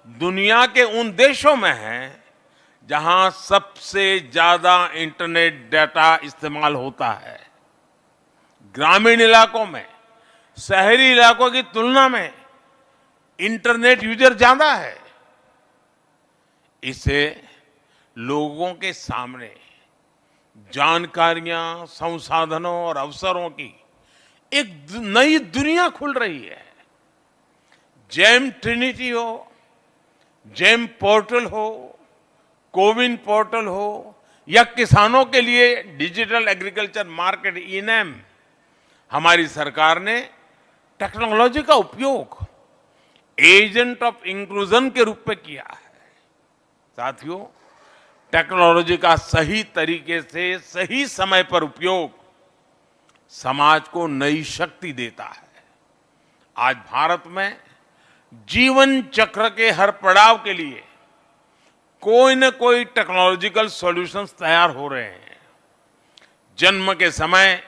दुनिया के उन देशों में है जहां सबसे ज्यादा इंटरनेट डाटा इस्तेमाल होता है। ग्रामीण इलाकों में शहरी इलाकों की तुलना में इंटरनेट यूजर ज्यादा है। इससे लोगों के सामने जानकारियां, संसाधनों और अवसरों की एक नई दुनिया खुल रही है। जेम ट्रिनिटी हो, जेम पोर्टल हो, कोविन पोर्टल हो या किसानों के लिए डिजिटल एग्रीकल्चर मार्केट इनैम, हमारी सरकार ने टेक्नोलॉजी का उपयोग एजेंट ऑफ इंक्लूजन के रूप में किया है। साथियों, टेक्नोलॉजी का सही तरीके से सही समय पर उपयोग समाज को नई शक्ति देता है। आज भारत में जीवन चक्र के हर पड़ाव के लिए कोई न कोई टेक्नोलॉजिकल सॉल्यूशंस तैयार हो रहे हैं। जन्म के समय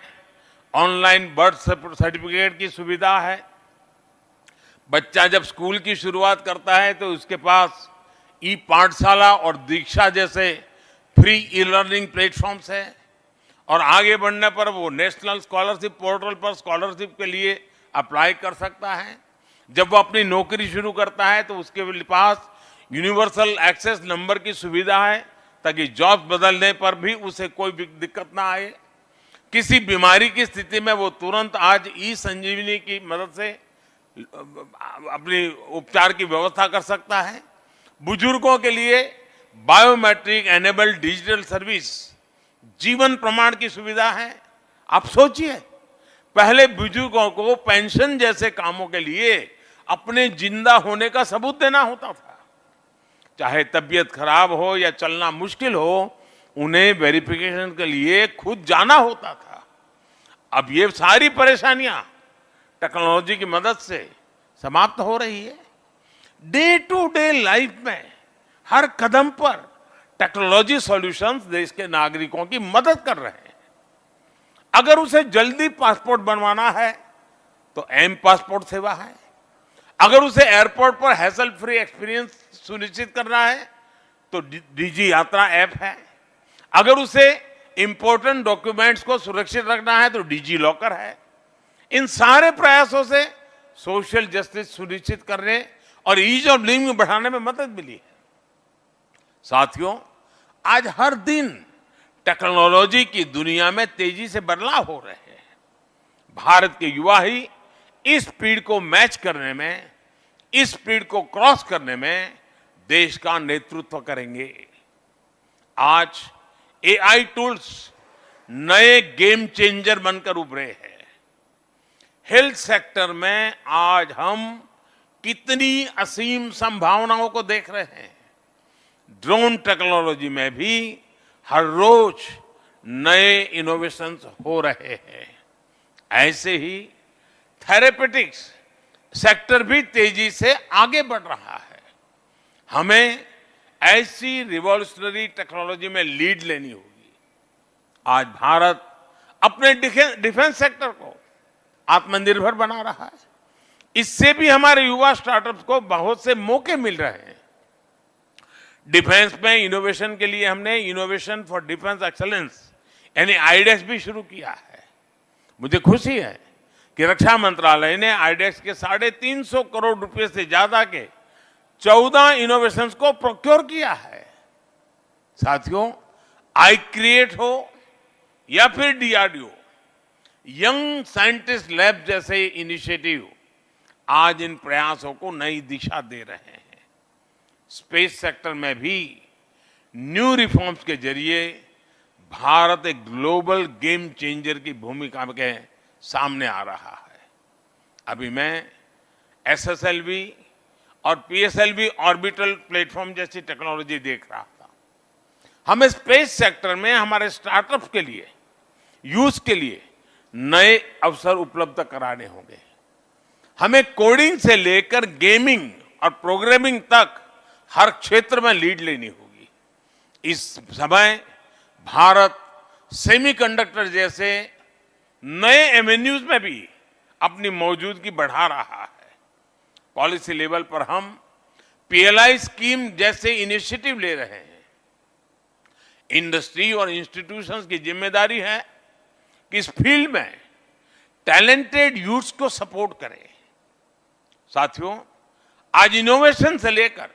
ऑनलाइन बर्थ सर्टिफिकेट की सुविधा है। बच्चा जब स्कूल की शुरुआत करता है तो उसके पास ई पाठशाला और दीक्षा जैसे फ्री ई लर्निंग प्लेटफॉर्म्स है और आगे बढ़ने पर वो नेशनल स्कॉलरशिप पोर्टल पर स्कॉलरशिप के लिए अप्लाई कर सकता है। जब वो अपनी नौकरी शुरू करता है तो उसके पास यूनिवर्सल एक्सेस नंबर की सुविधा है ताकि जॉब बदलने पर भी उसे कोई दिक्कत ना आए। किसी बीमारी की स्थिति में वो तुरंत आज ई संजीवनी की मदद से अपनी उपचार की व्यवस्था कर सकता है। बुजुर्गों के लिए बायोमेट्रिक एनेबल्ड डिजिटल सर्विस जीवन प्रमाण की सुविधा है। आप सोचिए, पहले बुजुर्गों को पेंशन जैसे कामों के लिए अपने जिंदा होने का सबूत देना होता था। चाहे तबीयत खराब हो या चलना मुश्किल हो, उन्हें वेरिफिकेशन के लिए खुद जाना होता था। अब ये सारी परेशानियां टेक्नोलॉजी की मदद से समाप्त हो रही है। डे टू डे लाइफ में हर कदम पर टेक्नोलॉजी सॉल्यूशंस देश के नागरिकों की मदद कर रहे हैं। अगर उसे जल्दी पासपोर्ट बनवाना है तो एम पासपोर्ट सेवा है। अगर उसे एयरपोर्ट पर हैसल फ्री एक्सपीरियंस सुनिश्चित करना है तो डीजी यात्रा ऐप है। अगर उसे इंपॉर्टेंट डॉक्यूमेंट्स को सुरक्षित रखना है तो डीजी लॉकर है। इन सारे प्रयासों से सोशल जस्टिस सुनिश्चित करने और ईज ऑफ लिविंग बढ़ाने में मदद मिली है। साथियों, आज हर दिन टेक्नोलॉजी की दुनिया में तेजी से बदलाव हो रहे हैं। भारत के युवा ही इस स्पीड को मैच करने में, इस स्पीड को क्रॉस करने में देश का नेतृत्व करेंगे। आज एआई टूल्स नए गेम चेंजर बनकर उभरे हैं। हेल्थ सेक्टर में आज हम कितनी असीम संभावनाओं को देख रहे हैं। ड्रोन टेक्नोलॉजी में भी हर रोज नए इनोवेशंस हो रहे हैं। ऐसे ही थेरेपेटिक्स सेक्टर भी तेजी से आगे बढ़ रहा है। हमें ऐसी रिवॉल्यूशनरी टेक्नोलॉजी में लीड लेनी होगी। आज भारत अपने डिफेंस सेक्टर को आत्मनिर्भर बना रहा है। इससे भी हमारे युवा स्टार्टअप्स को बहुत से मौके मिल रहे हैं। डिफेंस में इनोवेशन के लिए हमने इनोवेशन फॉर डिफेंस एक्सेलेंस यानी आईडेक्स भी शुरू किया है। मुझे खुशी है कि रक्षा मंत्रालय ने आईडेक्स के 350 करोड़ रुपए से ज्यादा के 14 इनोवेशंस को प्रोक्योर किया है। साथियों, आई क्रिएट हो या फिर डीआरडीओ, यंग साइंटिस्ट लैब जैसे इनिशिएटिव आज इन प्रयासों को नई दिशा दे रहे हैं। स्पेस सेक्टर में भी न्यू रिफॉर्म्स के जरिए भारत एक ग्लोबल गेम चेंजर की भूमिका के सामने आ रहा है। अभी मैं एसएसएलवी और पीएसएलवी ऑर्बिटल प्लेटफॉर्म जैसी टेक्नोलॉजी देख रहा था। हमें स्पेस सेक्टर में हमारे स्टार्टअप्स के लिए, यूज के लिए नए अवसर उपलब्ध कराने होंगे। हमें कोडिंग से लेकर गेमिंग और प्रोग्रामिंग तक हर क्षेत्र में लीड लेनी होगी। इस समय भारत सेमीकंडक्टर जैसे नए एवेन्यूज में भी अपनी मौजूदगी बढ़ा रहा है। पॉलिसी लेवल पर हम पीएलआई स्कीम जैसे इनिशिएटिव ले रहे हैं। इंडस्ट्री और इंस्टीट्यूशंस की जिम्मेदारी है कि इस फील्ड में टैलेंटेड यूथ्स को सपोर्ट करें। साथियों, आज इनोवेशन से लेकर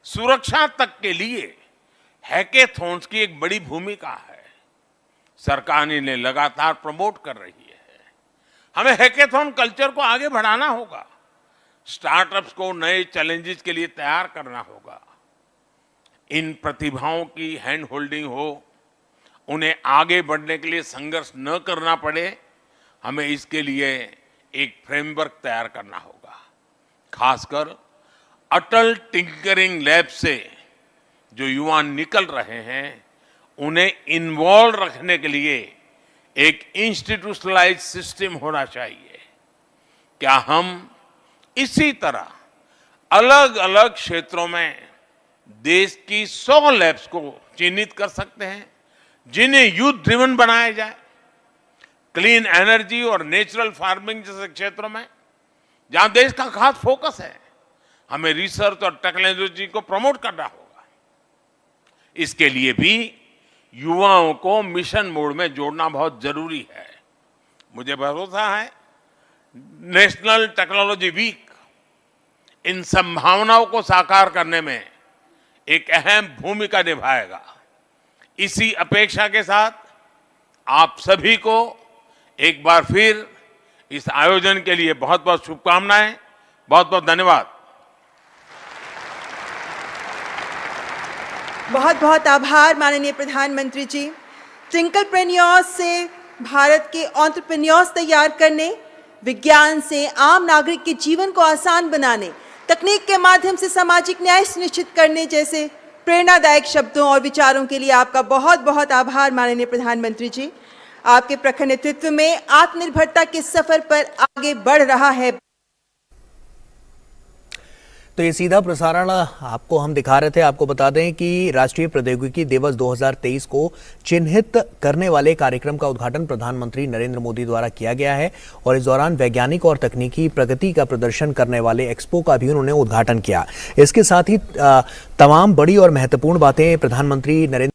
सुरक्षा तक के लिए हैकेथॉन्स की एक बड़ी भूमिका है। सरकार इन्हें लगातार प्रमोट कर रही है। हमें हैकेथॉन कल्चर को आगे बढ़ाना होगा, स्टार्टअप्स को नए चैलेंजेस के लिए तैयार करना होगा। इन प्रतिभाओं की हैंड होल्डिंग हो, उन्हें आगे बढ़ने के लिए संघर्ष न करना पड़े, हमें इसके लिए एक फ्रेमवर्क तैयार करना होगा। खासकर अटल टिंकरिंग लैब से जो युवा निकल रहे हैं, उन्हें इन्वॉल्व रखने के लिए एक इंस्टीट्यूशनलाइज्ड सिस्टम होना चाहिए। क्या हम इसी तरह अलग अलग क्षेत्रों में देश की 100 लैब्स को चिन्हित कर सकते हैं, जिन्हें यूथ ड्रिवन बनाया जाए? क्लीन एनर्जी और नेचुरल फार्मिंग जैसे क्षेत्रों में जहां देश का खास फोकस है, हमें रिसर्च और टेक्नोलॉजी को प्रमोट करना होगा। इसके लिए भी युवाओं को मिशन मोड में जोड़ना बहुत जरूरी है। मुझे भरोसा है नेशनल टेक्नोलॉजी वीक इन संभावनाओं को साकार करने में एक अहम भूमिका निभाएगा। इसी अपेक्षा के साथ आप सभी को एक बार फिर इस आयोजन के लिए बहुत बहुत शुभकामनाएं, बहुत बहुत धन्यवाद। बहुत बहुत आभार माननीय प्रधानमंत्री जी। ट्विंकलप्रेन्योर्स से भारत के एंटरप्रेन्योर्स तैयार करने, विज्ञान से आम नागरिक के जीवन को आसान बनाने, तकनीक के माध्यम से सामाजिक न्याय सुनिश्चित करने जैसे प्रेरणादायक शब्दों और विचारों के लिए आपका बहुत बहुत आभार माननीय प्रधानमंत्री जी। आपके प्रखर नेतृत्व में आत्मनिर्भरता के सफर पर आगे बढ़ रहा है। तो ये सीधा प्रसारण आपको हम दिखा रहे थे। आपको बता दें कि राष्ट्रीय प्रौद्योगिकी दिवस 2023 को चिन्हित करने वाले कार्यक्रम का उद्घाटन प्रधानमंत्री नरेंद्र मोदी द्वारा किया गया है और इस दौरान वैज्ञानिक और तकनीकी प्रगति का प्रदर्शन करने वाले एक्सपो का भी उन्होंने उद्घाटन किया। इसके साथ ही तमाम बड़ी और महत्वपूर्ण बातें प्रधानमंत्री नरेंद्र